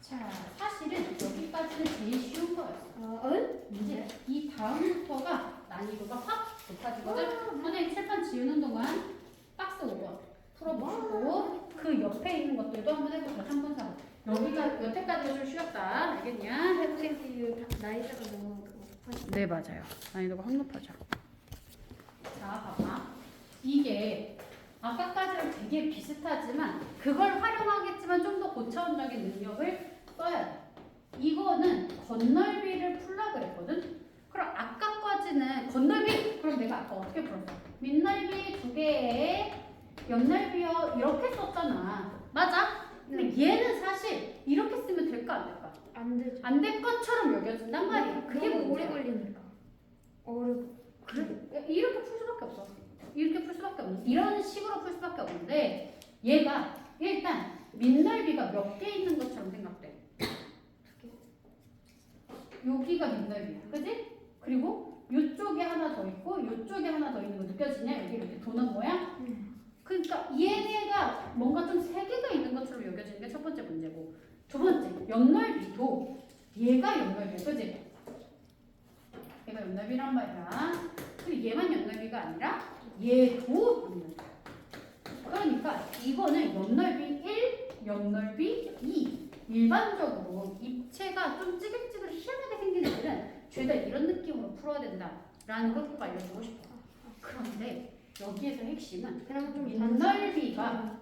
자, 사실은 여기까지는 제일 쉬운 거였어. 이제 이 다음부터가 난이도가 확 높아지거든. 선생님 칠판 지우는 동안 박스 5번 풀어보시고 그 옆에 있는 것들도 한번 해보자. 3번, 4번. 여기가 여태까지가 좀 쉬웠다. 알겠냐? 선생님 나이대가 너무 네, 맞아요. 난이도가 확 높아져. 자, 봐봐. 이게 아까까지랑 되게 비슷하지만 그걸 활용하겠지만 좀 더 고차원적인 능력을 써야 돼. 이거는 건널비를 풀라 그랬거든. 그럼 아까까지는 건널비. 그럼 내가 아까 어떻게 풀었어? 밑넓이 2개에 옆넓이요 이렇게 썼잖아. 맞아? 근데 얘는 사실 이렇게 쓰면 될까 안 될까? 안 되죠. 안 될 것처럼 여겨진단 말이야. 그게 너무 오래 문제야. 걸리니까. 어렵고. 그래? 이렇게 풀 수밖에 없어. 이렇게 풀 수밖에 없는. 이런 식으로 풀 수밖에 없는데 얘가 일단 밑넓이가 몇 개 있는 것처럼 생각돼. 여기가 밑넓이야, 그지? 그리고 이쪽에 하나 더 있고 이쪽에 하나 더 있는 거 느껴지냐? 여기 이렇게 도는 모양? 그러니까 얘네가 뭔가 좀 세 개가 있는 것처럼 여겨지는 게 첫 번째 문제고, 두 번째 옆넓이도 얘가 옆넓이야, 그지? 얘가 옆넓이란 말이야. 그리고 얘만 옆넓이가 아니라 얘도 옆넓이야. 그러니까 이거는 옆넓이 1, 옆넓이 2. 일반적으로 입체가 좀 찌글찌글 희한하게 생긴 애들은 죄다 이런 느낌으로 풀어야 된다라는 걸 꼭 알려주고 싶어. 그런데 여기에서 핵심은 그냥 좀 밑넓이가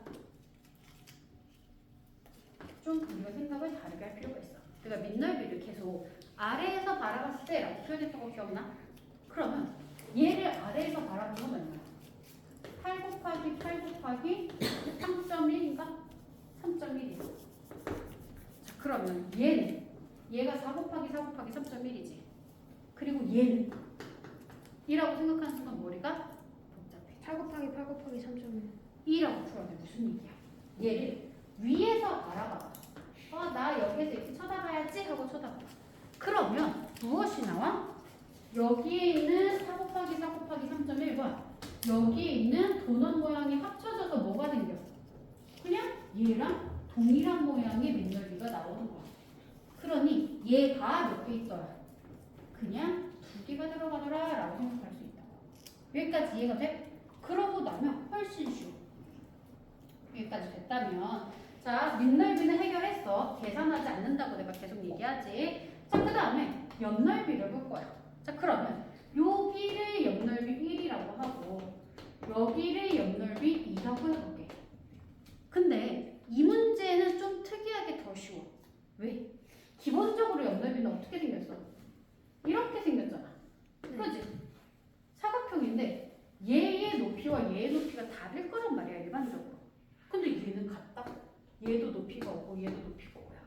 좀 우리가 생각을 다르게 할 필요가 있어. 그러니까 밑넓이를 계속 아래에서 바라봤을 때 라고 표현했던 거 기억나? 그러면 얘를 아래에서 바라보면 얼마야? 8 곱하기 8 곱하기 3.1인가? 3.1 그러면 얘가 4 곱하기 4 곱하기 3.1이지. 그리고 얘는 이라고 생각하는 순간 머리가 복잡해. 8 곱하기 8 곱하기 3.1. 2라고 풀어야 돼. 무슨 얘기야? 얘를 위에서 알아봐. 나 여기에서 이렇게 쳐다봐야지 하고 쳐다봐. 그러면 무엇이 나와? 여기에 있는 4 곱하기 4 곱하기 3.1과 여기에 있는 도넛 모양이 합쳐져서 뭐가 생겨? 그냥 얘랑 동일한 모양의 맨넓이가 나오는 거야. 그러니 얘가 몇 개 있더라? 그냥 2개가 들어가더라 라고 생각할 수 있다고. 여기까지 이해가 돼? 그러고 나면 훨씬 쉬워. 여기까지 됐다면 자, 밑넓이는 해결했어. 계산하지 않는다고 내가 계속 얘기하지. 자, 그 다음에 옆넓이를 볼 거야. 자, 그러면 여기를 옆넓이 1이라고 하고 여기를 옆넓이 2라고 해볼게. 근데 이 문제는 좀 특이하게 더 쉬워. 왜? 기본적으로 옆넓이는 어떻게 생겼어? 이렇게 생겼잖아. 그렇지? 사각형인데 얘의 높이와 얘의 높이가 다를 거란 말이야, 일반적으로. 근데 얘는 같다? 얘도 높이가 오고 얘도 높이가 오야.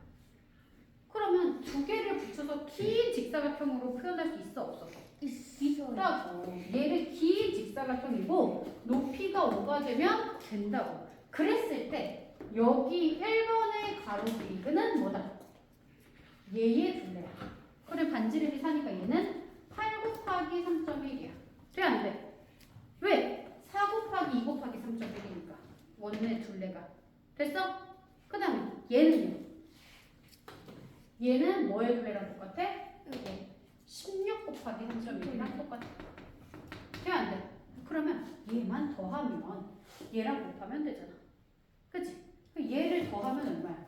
그러면 두 개를 붙여서 긴 직사각형으로 표현할 수 있어, 없어서? 있다고. 얘를 긴 직사각형이고 높이가 5가 되면 된다고. 그랬을 때 여기 1번의 가로 그리그는 뭐다? 얘의 둘레야. 그래 반지름이 사니까 얘는 8 곱하기 3.1이야. 돼 안 돼? 왜? 4 곱하기 2 곱하기 3.1이니까 원의 둘레가 됐어? 그 다음에 얘는 뭐의 둘레랑 똑같아? 16 곱하기 3.1이랑 똑같아. 돼 안 돼? 그러면 얘만 더하면 얘랑 곱하면 되잖아. 그치? 얘를 더하면 얼마야?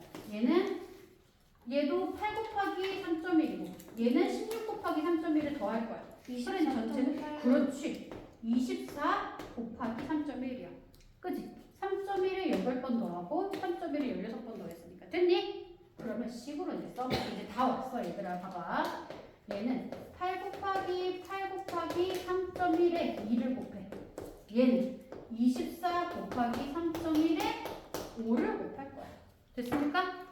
얘도 8 곱하기 3.1이고 얘는 16 곱하기 3.1을 더할 거야. 그래 전체는 그렇지. 24 곱하기 3.1이야. 그치? 3.1을 8번 더하고 3.1을 16번 더했으니까 됐니? 그러면 식으로 이제 써봐. 이제 다 왔어 얘들아. 봐봐. 얘는 8 곱하기 3.1에 2를 곱해. 얘는 24 곱하기 3.1에 5를 곱할 거야. 됐습니까?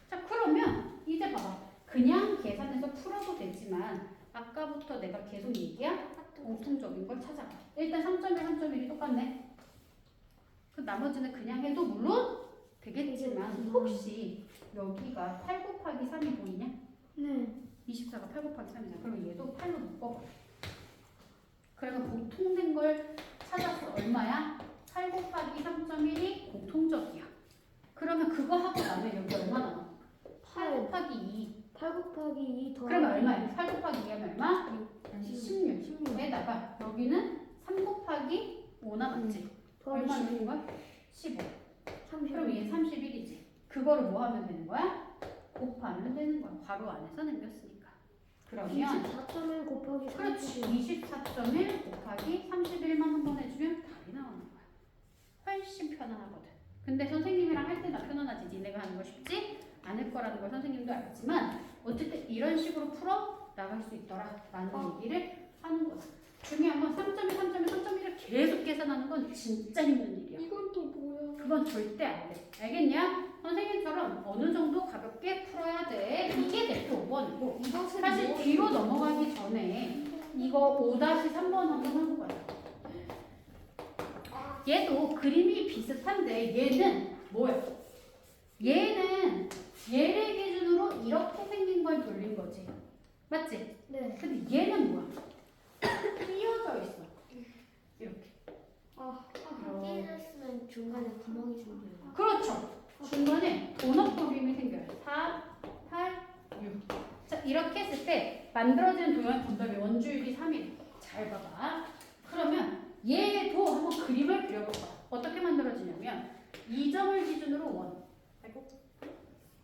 자, 그러면 이제 봐봐. 그냥 계산해서 풀어도 되지만 아까부터 내가 계속 얘기한 공통적인 걸 찾아봐. 일단 3.1, 3.1이 똑같네. 그 나머지는 그냥 해도 물론 되겠지만 혹시 여기가 8 곱하기 3이 보이냐? 네. 24가 8 곱하기 3이잖아. 그러면 얘도 8로 묶어버려. 그래서 공통된 걸 찾았어. 얼마야? 8 곱하기 3.1이 공통적이야. 그러면 그거 하고 나면 여기 얼마 남아? 8 곱하기 2. 8 곱하기 2 더. 그러면 얼마야? 8 곱하기 2 하면 얼마? 16에다가 여기는 3 곱하기 5 남았지? 얼마 되는 거야? 15. 그럼 얘 31이지. 그거를 뭐 하면 되는 거야? 곱하면 되는 거야. 괄호 안에서 남겼으니까. 그러면 24.1 곱하기 30. 그렇지. 24.1 곱하기 31만 한 번 해주면 답이 나오는 거야. 훨씬 편안하거든. 근데 선생님이랑 할 때나 편안하지. 니네가 하는 거 쉽지 않을 거라는 걸 선생님도 알지만 어쨌든 이런 식으로 풀어 나갈 수 있더라 라는 얘기를 하는 거야. 중요한 건 3.1, 3.1, 3.1을 계속 계산하는 건 진짜 힘든 일이야. 이건 또 뭐야? 그건 절대 안 돼. 알겠냐? 선생님처럼 어느 정도 가볍게 풀어야 돼. 이게 대표 5번이고 사실 뒤로 넘어가기 전에 이거 5-3번 한번 하고 가요. 얘도 그림이 비슷한데 얘는 뭐야? 얘는 얘를 기준으로 이렇게 생긴 걸 돌린 거지. 맞지? 네. 근데 얘는 뭐야? 휘어져 있어. 이렇게. 끼졌으면 중간에 구멍이 생겨요. 그렇죠. 중간에 도넛 그림이 생겨요. 4, 8, 6. 자, 이렇게 했을 때 만들어지는 도형의 건더기 원주율이 3일. 잘 봐봐. 그러면 얘도 한번 그림을 그려볼 거야. 어떻게 만들어지냐면 이 점을 기준으로 원. 아이고.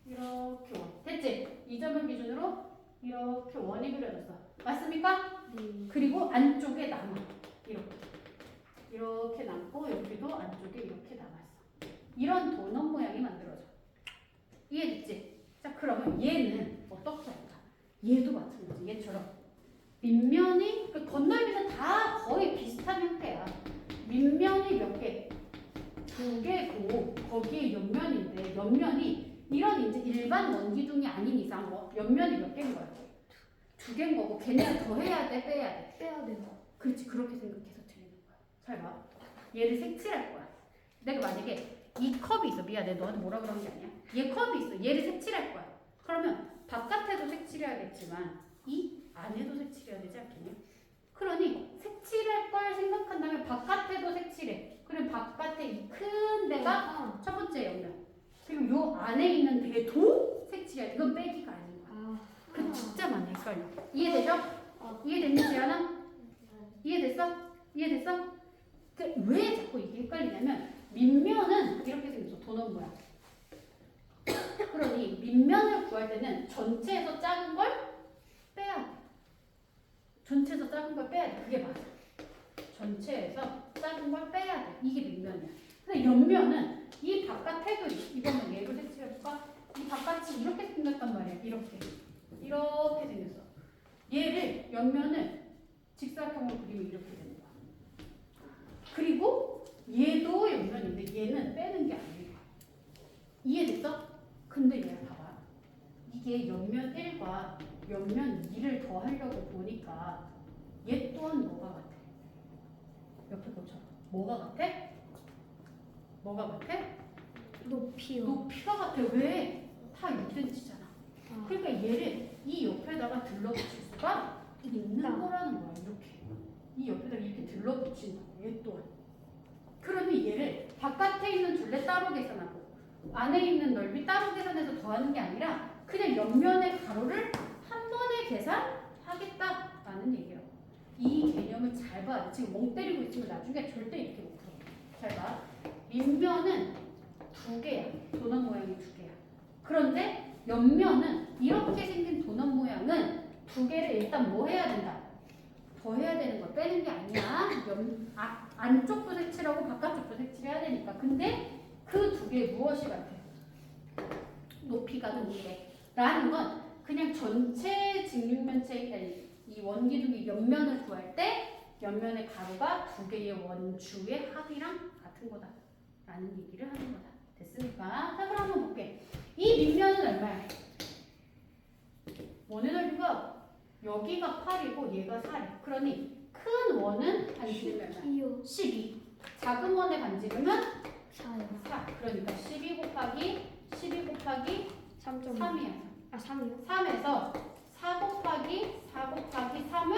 이렇게 원. 됐지? 이 점을 기준으로 이렇게 원이 그려졌어. 맞습니까? 그리고 안쪽에 남아. 이렇게 남고 여기도 안쪽에 이렇게 남았어. 이런 도넛 모양이 만들어져. 이해됐지? 자, 그러면 얘는 어떻게 할까? 얘도 마찬가지. 얘처럼 밑면이 그 건널비는 다 거의 비슷한 형태야. 밑면이 몇 개? 2개고 거기에 옆면인데 옆면이 이런 이제 일반 원기둥이 아닌 이상 뭐 옆면이 몇 개인 거야? 두 개인 거고 걔네는 더 해야 돼, 빼야 돼? 빼야 된다. 그렇지, 그렇게 생각해서 틀리는 거야. 잘 봐. 얘를 색칠할 거야. 내가 만약에 이 컵이 있어. 미안, 내가 너한테 뭐라 그런 게 아니야. 얘 컵이 있어. 얘를 색칠할 거야. 그러면 바깥에도 색칠해야겠지만 이 안에도 색칠해야 되지 않겠냐? 그러니 색칠할 걸 생각한다면 바깥에도 색칠해. 그럼 바깥에 이 큰 데가 첫 번째 옆면. 그리고 요 안에 있는 데도 색칠해야 돼. 이건 빼기가 아닌 거야. 그 진짜 많이 헷갈려. 이해되죠? 이해됐니, 지연아? 이해됐어? 이해됐어? 왜 자꾸 이게 헷갈리냐면 밑면은 이렇게 생겼어. 도넛 모양. 그러니 밑면을 구할 때는 전체에서 작은 걸 빼야 돼. 전체에서 작은 걸 빼야 돼. 그게 맞아. 전체에서 작은 걸 빼야 돼. 이게 밑면이야. 근데 옆면은 이 바깥에도 이거는 얘로 색칠해볼까? 이 바깥이 이렇게 생겼단 말이야. 이렇게 생겼어. 얘를 옆면을 직사각형으로 그리면 이렇게 되는 거야. 그리고 얘도 옆면인데 얘는 빼는 게 아니야. 이해됐어? 근데 얘 봐봐. 이게 옆면 1과 옆면 2를 더 하려고 보니까 얘 또한 뭐가 같아? 옆에 것처럼. 뭐가 같아? 뭐가 같아? 높이요. 높이가 같아. 왜? 다 6cm잖아. 그러니까 얘를 이 옆에다가 들러붙일 수가 있는 거라는 거야. 이렇게. 이 옆에다가 이렇게 들러붙인다고. 얘 또한. 그러니 얘를 바깥에 있는 둘레 따로 계산하고 안에 있는 넓이 따로 계산해서 더하는 게 아니라 그냥 옆면의 가로를 한 번에 계산하겠다라는 얘기예요. 이 개념을 잘 봐. 지금 멍 때리고 있으면 나중에 절대 이렇게 못 풀어. 잘 봐. 밑면은 두 개야. 도넛 모양이 두 개야. 그런데 옆면은 이렇게 생긴 도넛 모양은 두 개를 일단 뭐 해야 된다? 더 해야 되는 거 빼는 게 아니야. 안쪽도 색칠하고 바깥쪽도 색칠해야 되니까. 근데 그 두 개 무엇이 같아? 높이가 동일해. 라는 건 그냥 전체 직육면체 이 원기둥의 옆면을 구할 때 옆면의 가로가 두 개의 원주의 합이랑 같은 거다. 라는 얘기를 하는 거다. 됐습니까? 자, 그럼 한번 볼게. 이 밑면은 얼마야? 원의 넓이가 여기가 8이고 얘가 4래. 그러니 큰 원은 반지름이 얼마? 12. 작은 원의 반지름은 4요. 4. 그러니까 12 곱하기 3.3. 3이야. 3이요? 3에서 4 곱하기 3을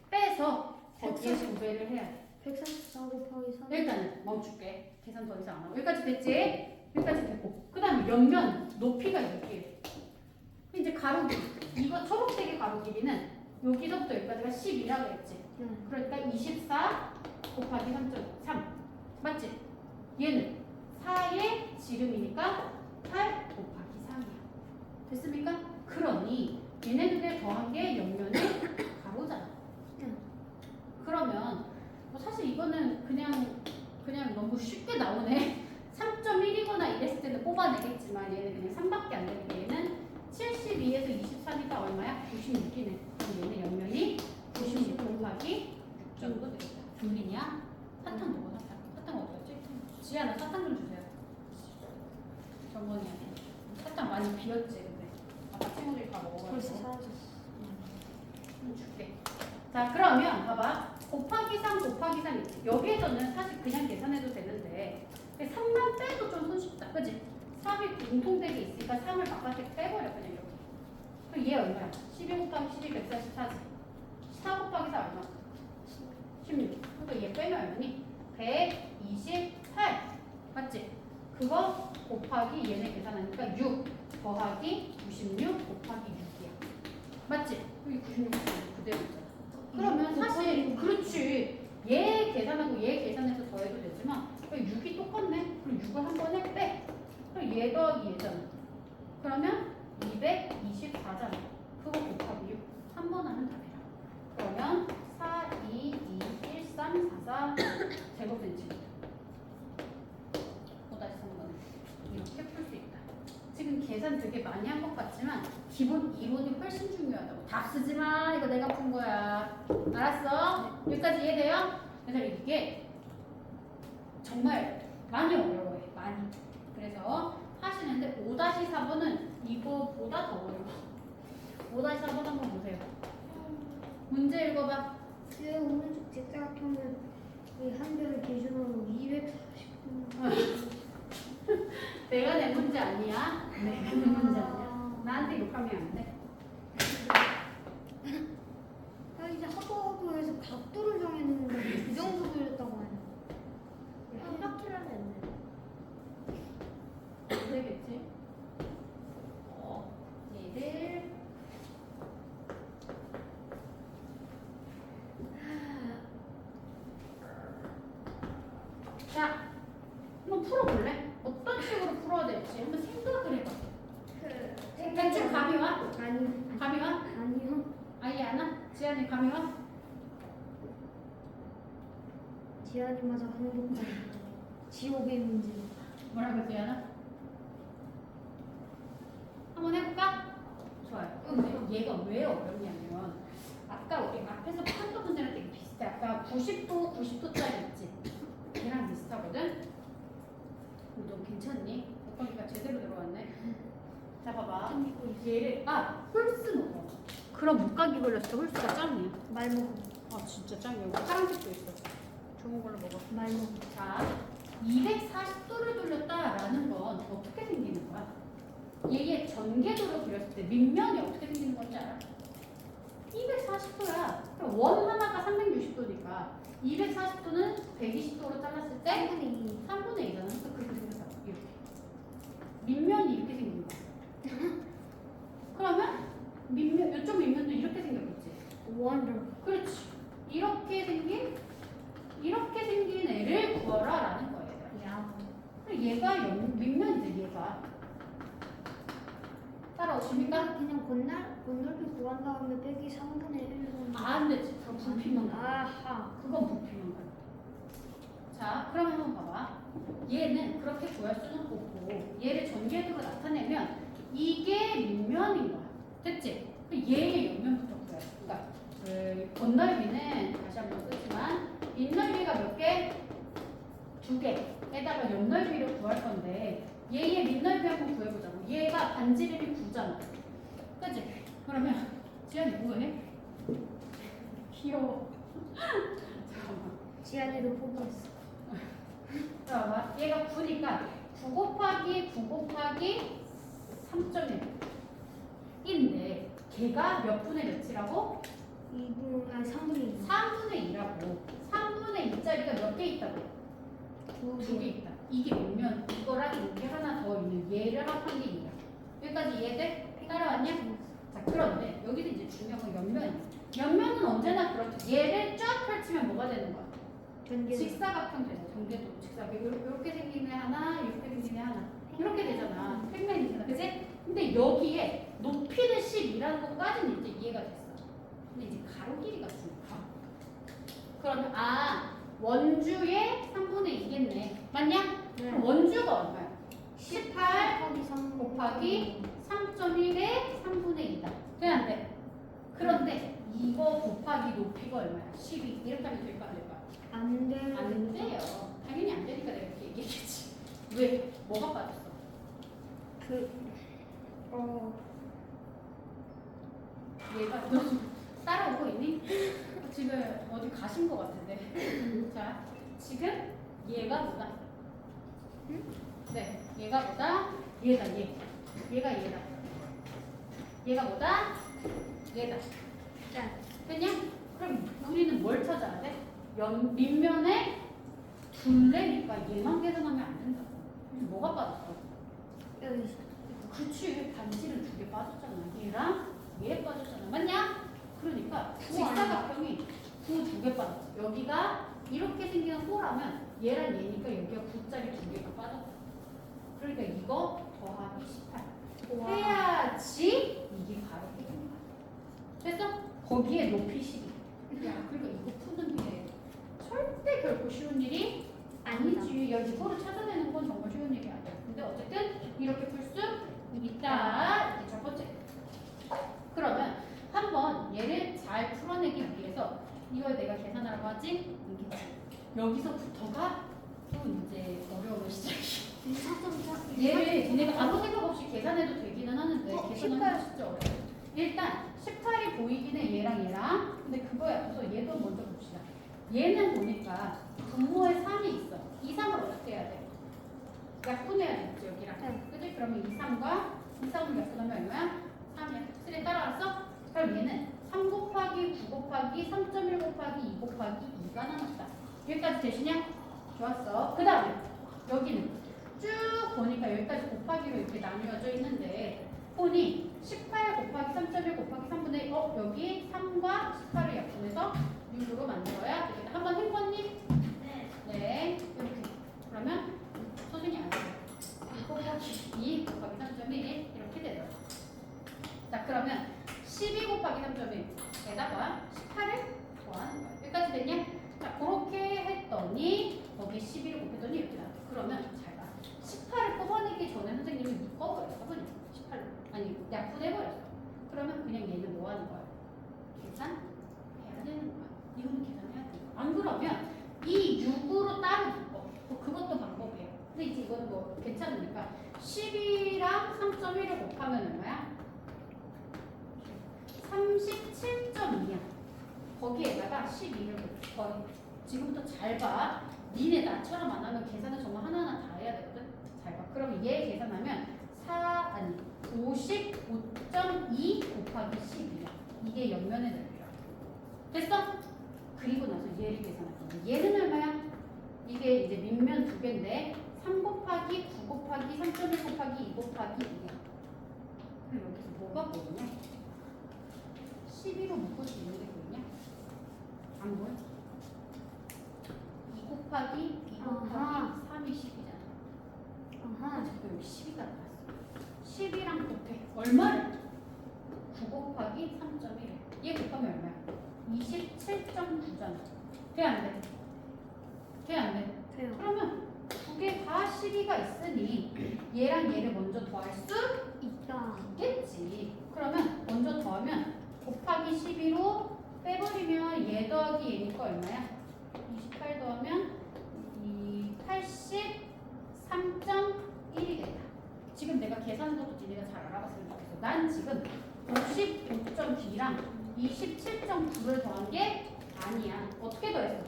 빼서 거기에 2배를 해야 돼. 144 곱하기 3. 일단은 멈출게. 계산 더 이상 안 하고. 여기까지 됐지? 여기까지 됐고. 그 다음에 옆면 높이가 이렇게. 이제 가로 길이. 이거 초록색의 가로 길이는 여기서부터 여기까지가 10이라고 했지. 그러니까 24 곱하기 3.3. 맞지? 얘는 4의 지름이니까 8 곱하기 3이야. 됐습니까? 그러니 얘네 두 개 더한 게 옆면의 가로잖아. 그러면 뭐 사실 이거는 그냥 너무 쉽게 나오네. 3.1이거나 이랬을 때는 뽑아내겠지만 얘는 그냥 3밖에 안 되는 게 얘는 72에서 24니까 얼마야? 96이네. 그럼 얘는 옆면이 96 곱하기 6 정도 되겠다. 둘이냐? 사탕 누구 사탕? 사탕 어디 갔지? 지아나 사탕 좀 주세요. 정원이한테. 사탕 많이 비었지 근데. 아까 친구들이 다 벌써 먹어가지고. 사라졌어. 줄게. 자 그러면 봐봐. 곱하기 3 곱하기 3 있지. 여기에서는 사실 그냥 계산해도 되는데 3만 빼도 좀 손쉽다. 그치? 3이 공통되게 있으니까 3을 바깥에 빼버려 그냥 이렇게. 그럼 얘 얼마야? 12 곱하기 12 144지. 4 곱하기 4 얼마? 16. 그러니까 얘 빼면 얼마니? 128. 맞지? 그거 곱하기 얘네 계산하니까 6 더하기 96 곱하기 6이야. 맞지? 여기 96 그대로 있잖아. 그러면 사실 그렇지. 얘 계산하고 얘 계산해서 더해도 되지만 6이 똑같네. 그럼 6을 한 번에 빼. 그럼 얘 더하기 얘잖아. 그러면 224잖아. 그거 곱하기 6. 한 번 하면 답이야. 그러면 4, 2, 2, 1, 3, 4, 4 제곱센티미터. 보다 쓴 거는 이렇게 풀 수 있다. 지금 계산 되게 많이 한 것 같지만 기본 이론이 훨씬 중요하다고. 답 쓰지 마. 이거 내가 푼 거야. 알았어? 여기까지 이해돼요? 그래서 이게 정말 많이 어려워해. 많이. 그래서 하시는 풀어지는데 5-4번은 이거보다 더 어려워. 5-4번 한번 보세요. 문제 읽어봐. 제 오른쪽 직사각형을 한 개를 기준으로 240분. 내가 낸 문제 아니야. 내가 낸 문제 아니야. 나한테 욕하면 안 돼. 아 이제 하고에서 각도를 정했는데 그 정도 돌렸다고 하냐? 한 바퀴라면 안 돼. 안 되겠지? 얘들 자, 한번 풀어볼래? 어떤 식으로 풀어야 될지 한번 생각을 해봐. 대충 감이 와? 아니 감이 와? 아니요. 아예 안 와? 지안이 감이 와? 지안이마저 행복한 지옥의 문제. 뭐라고 지안아? 한번 해볼까? 좋아요. 근데 얘가 왜 어렵냐면 아까 우리 앞에서 풀었던 문제랑 되게 비슷해. 아까 90도, 90도짜리 있지? 걔랑 비슷하거든? 너 괜찮니? 어떠니까 제대로 들어왔네. 자 봐봐. 얘를 홀수 먹어. 그럼 못가기 걸렸어. 홀수가 짱이야. 말 먹어. 아 진짜 짱이야. 여기 파란색도 있어. 좋은 걸로 먹어. 말 먹어. 자, 240도를 돌렸다라는 건 어떻게 생기는 거야? 얘의 전개도를 그렸을 때 밑면이 어떻게 생기는 건지 알아? 240도야. 그럼 원 하나가 360도니까 240도는 120도로 잘랐을 때 3분의 2. 3분의 2잖아. 그러니까 그렇게 생겼다. 이렇게. 밑면이 이렇게 생긴 거야. 그러면 밑면, 이쪽 밑면도 이렇게 생겼겠지. 원더. 그렇지. 이렇게 생긴 애를 구하라라는 거예요. 야. 그럼 얘가 밑면이지, 얘가. 따라오십니까? 그냥 건널비 구한 다음에 빼기 3분의 1로. 안 되지. 그럼 부피만 가. 아하. 그건 부피만 가. 자, 그럼 한번 봐봐. 얘는 그렇게 구할 수는 없고 얘를 전개도로 나타내면 이게 밑면인 거야. 됐지? 그럼 얘의 옆면부터 구해야 돼. 그러니까 그 건널비는 다시 한번 쓰지만 윗넓이가 몇 개? 2개에다가 옆넓이를 구할 건데 얘의 밑넓이 한번 구해보자고. 얘가 반지름이 9잖아. 그치? 그러면 지연이 뭐해? 귀여워. 잠깐만. 지안이도 포기했어. 자, 봐. 얘가 9니까 9 곱하기 9 곱하기 3.1인데 걔가 몇 분의 몇이라고? 2분 아니 3분의 2. 3분의 2라고. 3분의 2짜리가 몇 개 있다고? 2개 있다. 이게 몇면? 이거랑 이게 하나 더 있는 얘를 합한 게 2야. 여기까지 이해돼? 따라왔냐? 자, 그런데 여기서 이제 중요한 건 옆면이야. 옆면은 언제나 그렇죠. 얘를 쫙 펼치면 뭐가 되는 거야? 전개. 직사각형 되죠. 전개도 직사각형. 이렇게 생긴 애 하나, 이렇게 생긴 애 하나. 이렇게 되잖아. 평면이잖아. 그치? 근데 여기에 높이는 10이라는 것까지는 이제 이해가 됐어. 근데 이제 가로 길이가 중요해. 그러면 원주의 3분의 2겠네. 맞냐? 네. 그럼 원주가 얼마야? 18 곱하기 3 곱하기 3.1의 3분의 2다. 돼, 안 돼? 그런데 이거 곱하기 높이가 얼마야? 12. 이렇게 하면 될까 안 될까? 안 돼. 안 돼요. 당연히 안 되니까 내가 이렇게 얘기했겠지. 왜? 뭐가 빠졌어? 얘가 너 따라오고 있니? 지금 어디 가신 것 같은데. 자, 지금 얘가 뭐다? 네, 얘가 뭐다? 얘다, 얘. 얘가 얘다. 얘가 뭐다? 얘다. 자, 됐냐? 그럼 우리는 뭘 찾아야 돼? 밑면에 둘레니까 얘만 계산하면 안 된다. 그래서 뭐가 빠졌어? 여기 그치, 반지는 2개 빠졌잖아. 얘랑 얘 빠졌잖아. 맞냐? 그러니까 우와, 직사각형이 9 2개 빠졌어. 여기가 이렇게 생기는 호라면 얘랑 얘니까 여기가 9짜리 2개가 빠졌어. 그러니까 이거 더하기 18 우와. 해야지 이게 가로 되는 거야. 됐어? 거기에 높이 12. 야, 그러니까 이거 푸는 게 절대 결코 쉬운 일이 아니지. 야, 이거를 찾아내는 건 정말 쉬운 일이 아니야. 근데 어쨌든 이렇게 풀 수 있다. 이게 첫 번째. 그러면 한번 얘를 잘 풀어내기 위해서 이걸 내가 계산하라고 하지? 여기서부터가 또 이제 어려움의 시작이야. 4.4 얘를 니네가 아무 생각 없이 계산해도 되기는 하는데 계산하기 18. 진짜 어려워. 일단 18이 보이긴 해 얘랑. 근데 그거에 앞서서 얘도 먼저 봅시다. 얘는 보니까 분모에 3이 있어. 이 3을 어떻게 해야 돼? 약분해야 되겠지 여기랑. 네. 그지? 그러면 이 3과 이 3을 약분하면 얼마야? 3이야. 3에 따라왔어? 그럼 얘는 3 곱하기 9 곱하기 3.1 곱하기 2 곱하기 2가 남았다. 여기까지 되시냐? 좋았어. 그 다음에 여기는 쭉 보니까 여기까지 곱하기로 이렇게 나뉘어져 있는데 폰이 18 곱하기 3.1 곱하기 3분의 1 여기 3과 18을 약분해서 6으로 만들어야 되겠다. 한번 해봤니? 네. 이렇게. 그러면 소중히 안 돼요. 2 곱하기 3.1 이렇게 되더라고요. 자 그러면 12 곱하기 3.1에다가 18을 더하는 거야. 여기까지 됐냐? 자 그렇게 했더니 거기에 12를 곱했더니 이렇게 나와. 그러면 잘 봐. 18을 뽑아내기 전에 선생님이 묶어버렸어. 그냥 18로. 아니 약분해버렸어. 그러면 그냥 얘는 뭐 하는 거야? 계산해야 되는 거야. 이거는 계산해야 돼. 안 그러면 이 6으로 따로 묶어. 그것도 방법이에요. 근데 이제 이건 뭐 괜찮으니까 12랑 3.1을 곱하면 얼마야? 37.2야. 거기에다가 12를 더해. 지금부터 잘 봐. 니네 나처럼 안 하면 계산을 정말 하나하나 다 해야 되거든. 잘 봐. 그럼 얘 계산하면 55.2 곱하기 12야. 이게 옆면의 넓이야. 됐어? 그리고 나서 얘를 계산할 거야. 얘는 얼마야? 이게 이제 밑면 두 개인데 3 곱하기 9 곱하기 3.1 곱하기 2 곱하기 2야. 그럼 여기서 뭐가 보이냐? 12로 묶을 수 있는 게 보이냐? 안 보여? 2 곱하기 2 곱하기 아하. 3이 10이잖아. 아하. 그래서 여기 12가 나왔어. 10이랑 곱해. 얼마를? 9 곱하기 3.1. 얘 곱하면 얼마야? 27.9잖아. 돼 안 돼? 돼 안 돼? 돼요. 그러면 두 개 다 12가 있으니 얘랑 얘를 먼저 더할 수 있다. 있겠지. 그러면 먼저 더하면 곱하기 12로 빼버리면 얘 더하기 얘니까 얼마야? 28 더하면 이 83.1이겠다. 지금 내가 계산한 것도 니네가 잘 알아봤으면 좋겠어. 난 지금 55.B랑 27.9를 더한 게 아니야. 어떻게 더했어?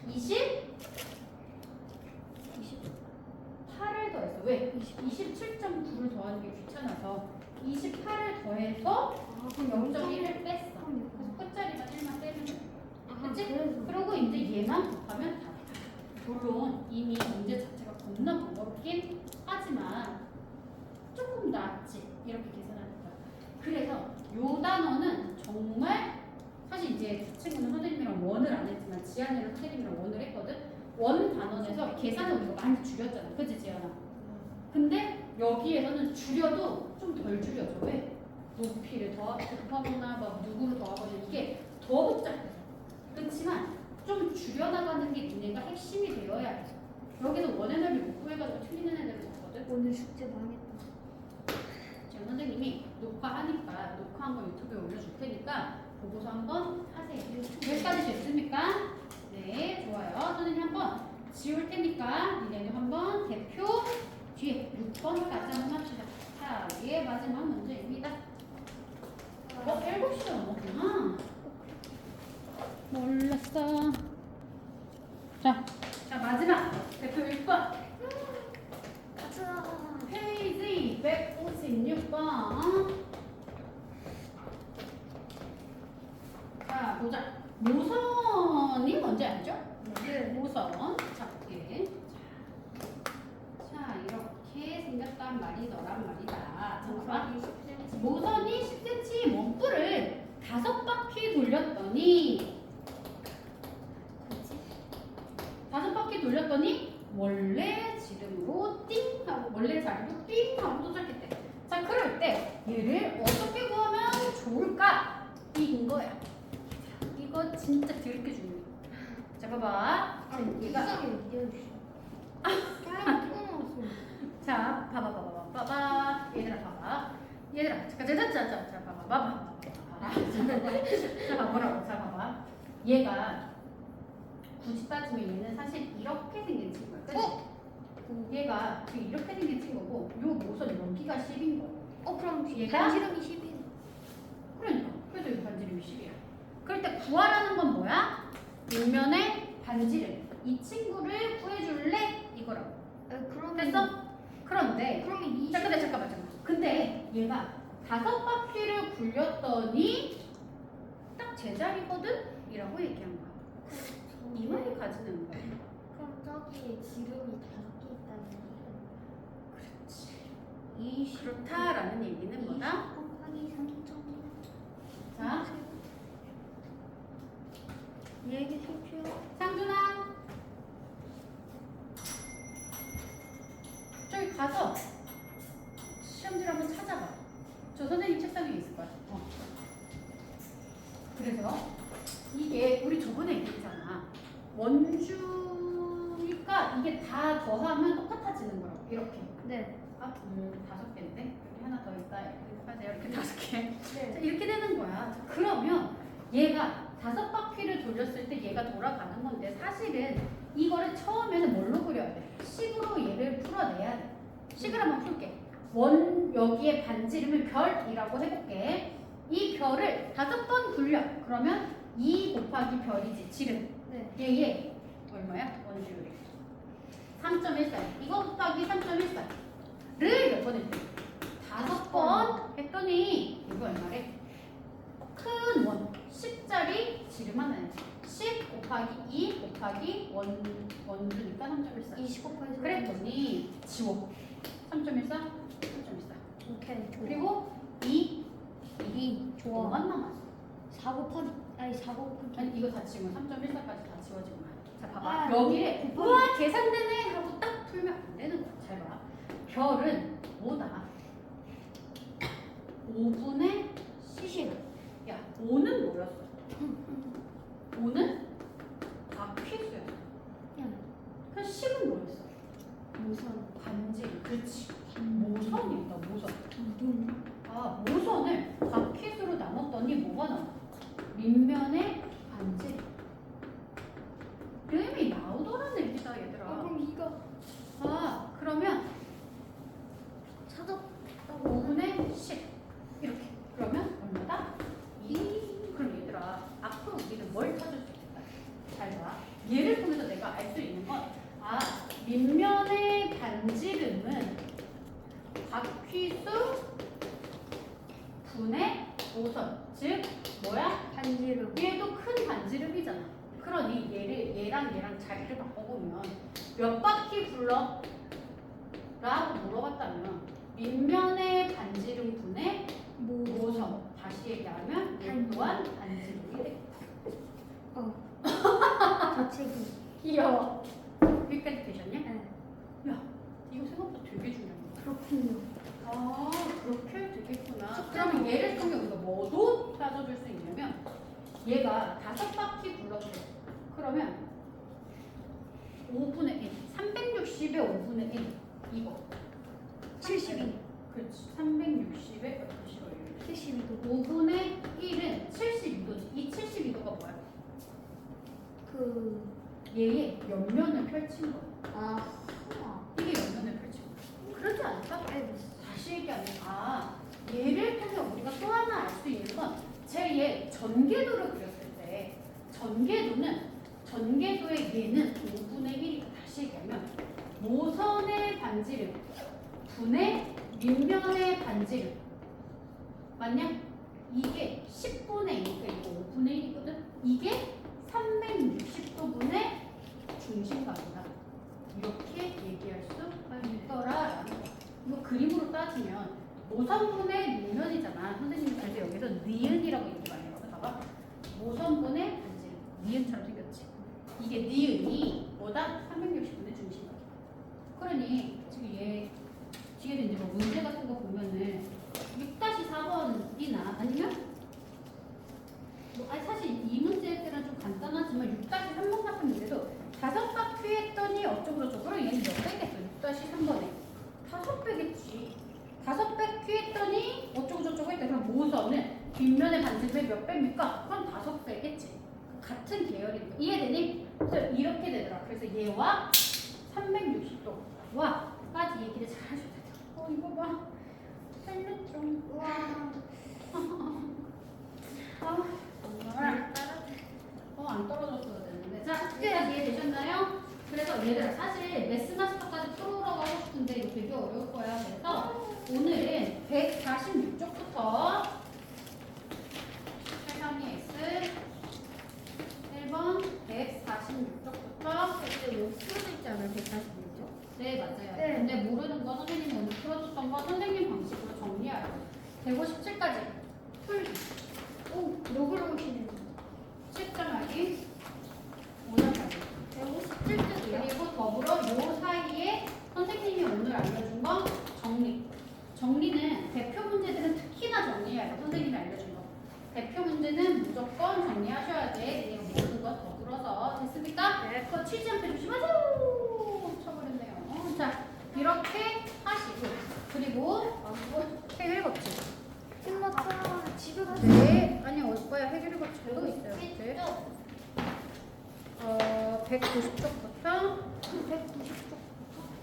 28을 더했어. 왜? 27.9를 더하는 게 귀찮아서 28을 더해서 아, 0.1을 뺐어. 그래서 끝자리만 1만 빼면 돼. 아하, 그치? 그래서. 그리고 이제 얘만 곱하면 다 돼. 물론 이미 문제 자체가 겁나 번거롭긴 하지만 조금 낫지. 이렇게 계산하는 거야. 그래서 요 단어는 정말 사실 이제 그 친구는 선생님이랑 원을 안 했지만 지안이랑 선생님이랑 원을 했거든. 원 단원에서 계산을 우리가 많이 줄였잖아. 그치 지안아? 근데 여기에서는 줄여도 좀 덜 줄여져. 왜? 높이를 곱하거나 막 누구를 더하거나 이게 더 복잡해서. 그렇지만 좀 줄여나가는 게 니네가 핵심이 되어야 해. 여기서 원의 넓이 못 구해가지고 틀리는 애들을 봤거든. 오늘 숙제 망했다. 지금 선생님이 녹화하니까 녹화한 거 유튜브에 올려줄 테니까 보고서 한번 하세요. 여기까지 됐습니까? 네, 좋아요. 선생님 한번 지울 테니까 니네는 한번 대표 뒤에 6번까지 한번 합시다. 자, 이게 마지막 문제입니다. 7시가 넘었구나. 몰랐어. 자, 마지막 대표 6번. 가자. 페이지 156번. 자, 보자. 모선이 뭔지 알죠? 네. 모선. 자, 이렇게. 자, 이렇게 생겼단 말이 너란 말이다. 잠깐만. 모선이 10cm 원뿔을 5바퀴 돌렸더니 5바퀴 돌렸더니 원래 지름으로 띵 하고 원래 자리로 띵 하고 도착했대. 자, 그럴 때 얘를 어떻게 구하면 좋을까? 이긴 거야. 이거 진짜 드럽게 중요해. 자, 봐봐. 얘가 자, 봐봐. 얘들아, 봐봐. 얘들아, 자, 봐봐. 자, 뭐라고? 자, 봐봐. 얘가 굳이 따지면 얘는 사실 이렇게 생긴 친구야. 그치? 얘가 이렇게 생긴 친구고 요 모선 여기가 10인 거야. 그럼 얘가? 반지름이 10이. 그러니까 그래서 이 반지름이 10이야. 그럴 때 구하라는 건 뭐야? 밑면의 반지름. 이 친구를 구해줄래? 이거라고. 그러면 됐어? 그런데 그러면 20. 잠깐만. 근데 얘가 5바퀴를 굴렸더니 딱 제자리거든? 이라고 얘기한 거야. 이 말이 가지는 거야. 그럼 저기 지름이 5개 있다는 얘기는 그렇지. 20 그렇다라는 얘기는 뭐다? 곱하기 3.5. 자, 얘기 쉽죠? 상준아. 저기 가서 시험지를 한번 찾아봐. 저 선생님 책상에 있을 거야. 그래서 이게 우리 저번에 얘기했잖아. 원주니까 이게 다 더하면 똑같아지는 거라고. 이렇게. 네. 5개인데 여기 하나 더 있다. 이렇게 하세요. 이렇게 5개. 자, 네. 이렇게 되는 거야. 자, 그러면 얘가 5바퀴를 돌렸을 때 얘가 돌아가는 건데 사실은 이거를 처음에는 뭘로 그려야 돼? 식으로 얘를 풀어내야 돼. 식을 한번 풀게. 여기에 반지름을 별이라고 해볼게. 이 별을 5번 굴려. 그러면 2 곱하기 별이지. 지름. 네. 얘 얼마야? 원주율이 3.14. 이거 곱하기 3.14를 몇 번 했지? 5번 했더니 이거 얼마래? 큰 원 10짜리 지름 하나야. 10 곱하기 2 곱하기 원주니까 3.14. 20 곱하기 3. 그랬더니 지워. 3.14, 3.14. 오케이. 좋아. 그리고 2 좋아. 뭐만 남았어? 4 곱하기 아니 4 곱하기. 아니 이거 다 지우면 3.14까지 다 지워지고 말. 자 봐봐. 아, 여기에 곱하기. 우와 계산되네 하고 딱 풀면 안 되는 거야. 잘 봐. 별은 뭐다? 5분의 10. 야 5는 뭐였어? 5는 바퀴수였어. 그럼 10은 뭐였어? 무선 반지름. 그렇지. 모선이었다. 모선. 눈. 아 모선을 바퀴수로 나눴더니 뭐가 나와? 밑면의 반지름. 이름이 나오더라는 얘기다 얘들아. 그럼 이거 그러면 찾았다고. 5분의 10 이렇게. 그러면 얼마다? 2. 그럼 얘들아 앞으로 우리는 뭘 찾을 수 있을까? 잘 봐. 얘를 통해서 내가 알 수 있는 건 밑면의 반지름은 바퀴수 분의 모선. 즉 뭐야? 반지름. 얘도 큰 반지름이잖아. 그러니 얘랑 자리를 바꿔보면 몇 바퀴 굴러? 라고 물어봤다면 밑면의 반지름 분의 모선. 다시 얘기하면 얘 또한 반지름이 돼. 자책이. 귀여워. 여기까지 되셨냐? 네. 야, 이거 생각보다 되게 중요한 거야. 그렇군요. 그렇게 되겠구나. 그러면 얘를 통해 우리가 뭐도 따져줄 수 있냐면 얘가 5바퀴 굴렀대. 그러면 5분의 1, 360의 5분의 1 이거 72. 그렇지. 360의 72도. 5분의 1은 72도지. 이 72도가 뭐야? 얘의 옆면을 펼친 거야. 이게 옆면을 펼친 거야. 그러지 않을까? 다시 얘기하면 얘를 통해 우리가 또 하나 알 수 있는 건 제 전개도를 그렸을 때 전개도의 얘는 5분의 1이고 다시 얘기하면 모선의 반지름 분의 밑면의 반지름 맞냐? 이게 10분의 1이니까 이거 5분의 1이거든? 이게 360도분의 중심각이다. 이렇게 얘기할 수 있더라라는 거. 이거 그림으로 따지면 모선분의 밑면이잖아. 선생님이 그래서 여기서 니은이라고 얘기 많이 해요. 봐봐. 모선분의 반지름. 니은처럼 생겼지. 이게 니은이 뭐다? 360분의 중심각. 그러니 지금 얘 뒤에 이제 뭐 문제 같은 거 보면은 6-4번이나 아니면 사실 이 문제들은 좀 간단하지만 6-3번 같은 문제도 5바퀴 했더니 어쩌고저쩌고 얘는 몇 배겠어? 6-3번에 5배겠지. 5바퀴 했더니 어쩌고저쩌고 했더니 그럼 모선은 뒷면의 반지름의 몇 배입니까? 그건 5배겠지. 같은 계열이니까 이해되니? 그래서 이렇게 되더라. 그래서 얘와 360도 와까지 얘기를 잘 하셔야 돼요. 이거 봐. 살렸죠. 우와. 안 떨어졌어야 되는데. 자, 숙제가 이해되셨나요? 그래서 얘들아 사실 매스마스터까지 풀어오라고 하고 싶은데 이거 되게 어려울 거야. 그래서 오늘은 146쪽부터 832 S 1번 146쪽부터 근데 뭐 풀어져 있지 않아요? 146쪽? 네 맞아요. 네. 근데 모르는 거 선생님이 오늘 풀어줬던 거 선생님 방식으로 정리하고 157까지 풀기 오, 로그로 오시네요. 7점하기 5점까지 157쪽이요? 그리고 더불어 요 사이에 선생님이 오늘 알려준 거 정리. 정리는 대표 문제들은 특히나 정리해야 돼. 선생님이 알려준 거. 대표 문제는 무조건 정리하셔야 돼. 이 모든 거 더불어서 됐습니까? 네. 그거 치지 않게 조심하세요. 쳐버렸네요. 자, 이렇게 하시고 그리고 해결 법칙. 끝났다. 집에 가서. 네, 아니 올 거야. 해결 법칙도 있어요. 네. 190쪽부터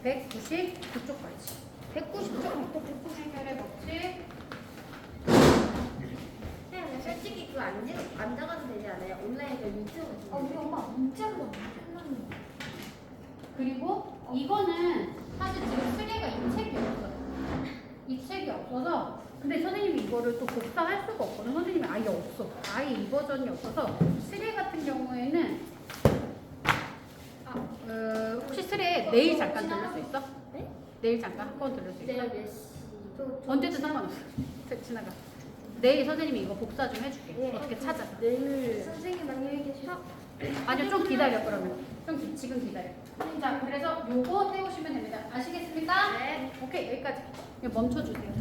199쪽까지. 190쪽부터 190. 해결의 법칙. 근데 솔직히 그거 안 적어도 되지 않아요? 온라인에서 유튜브 아, 우리 엄마 문자로 끝났네. 그리고 이거는 사실 지금 쓰레가 이 책이 없어요. 이 책이 없어서 근데 선생님이 이거를 또 복사할 수가 없거든. 선생님이 아예 없어. 아예 이 버전이 없어서 쓰레 같은 경우에는 혹시 쓰레 내일 잠깐 들을 수 있어? 네? 내일 잠깐 한 번 들을 수 있어? 내가 몇 시? 언제든 상관없어. 지나가. 내일 선생님이 이거 복사 좀 해줄게. 예. 어떻게 찾아서. 내일 선생님 안녕히 계셔. 아니요, 좀 기다려 그러면. 지금 기다려. 자, 그래서 요거 해오시면 됩니다. 아시겠습니까? 네. 오케이, 여기까지. 이거 멈춰주세요.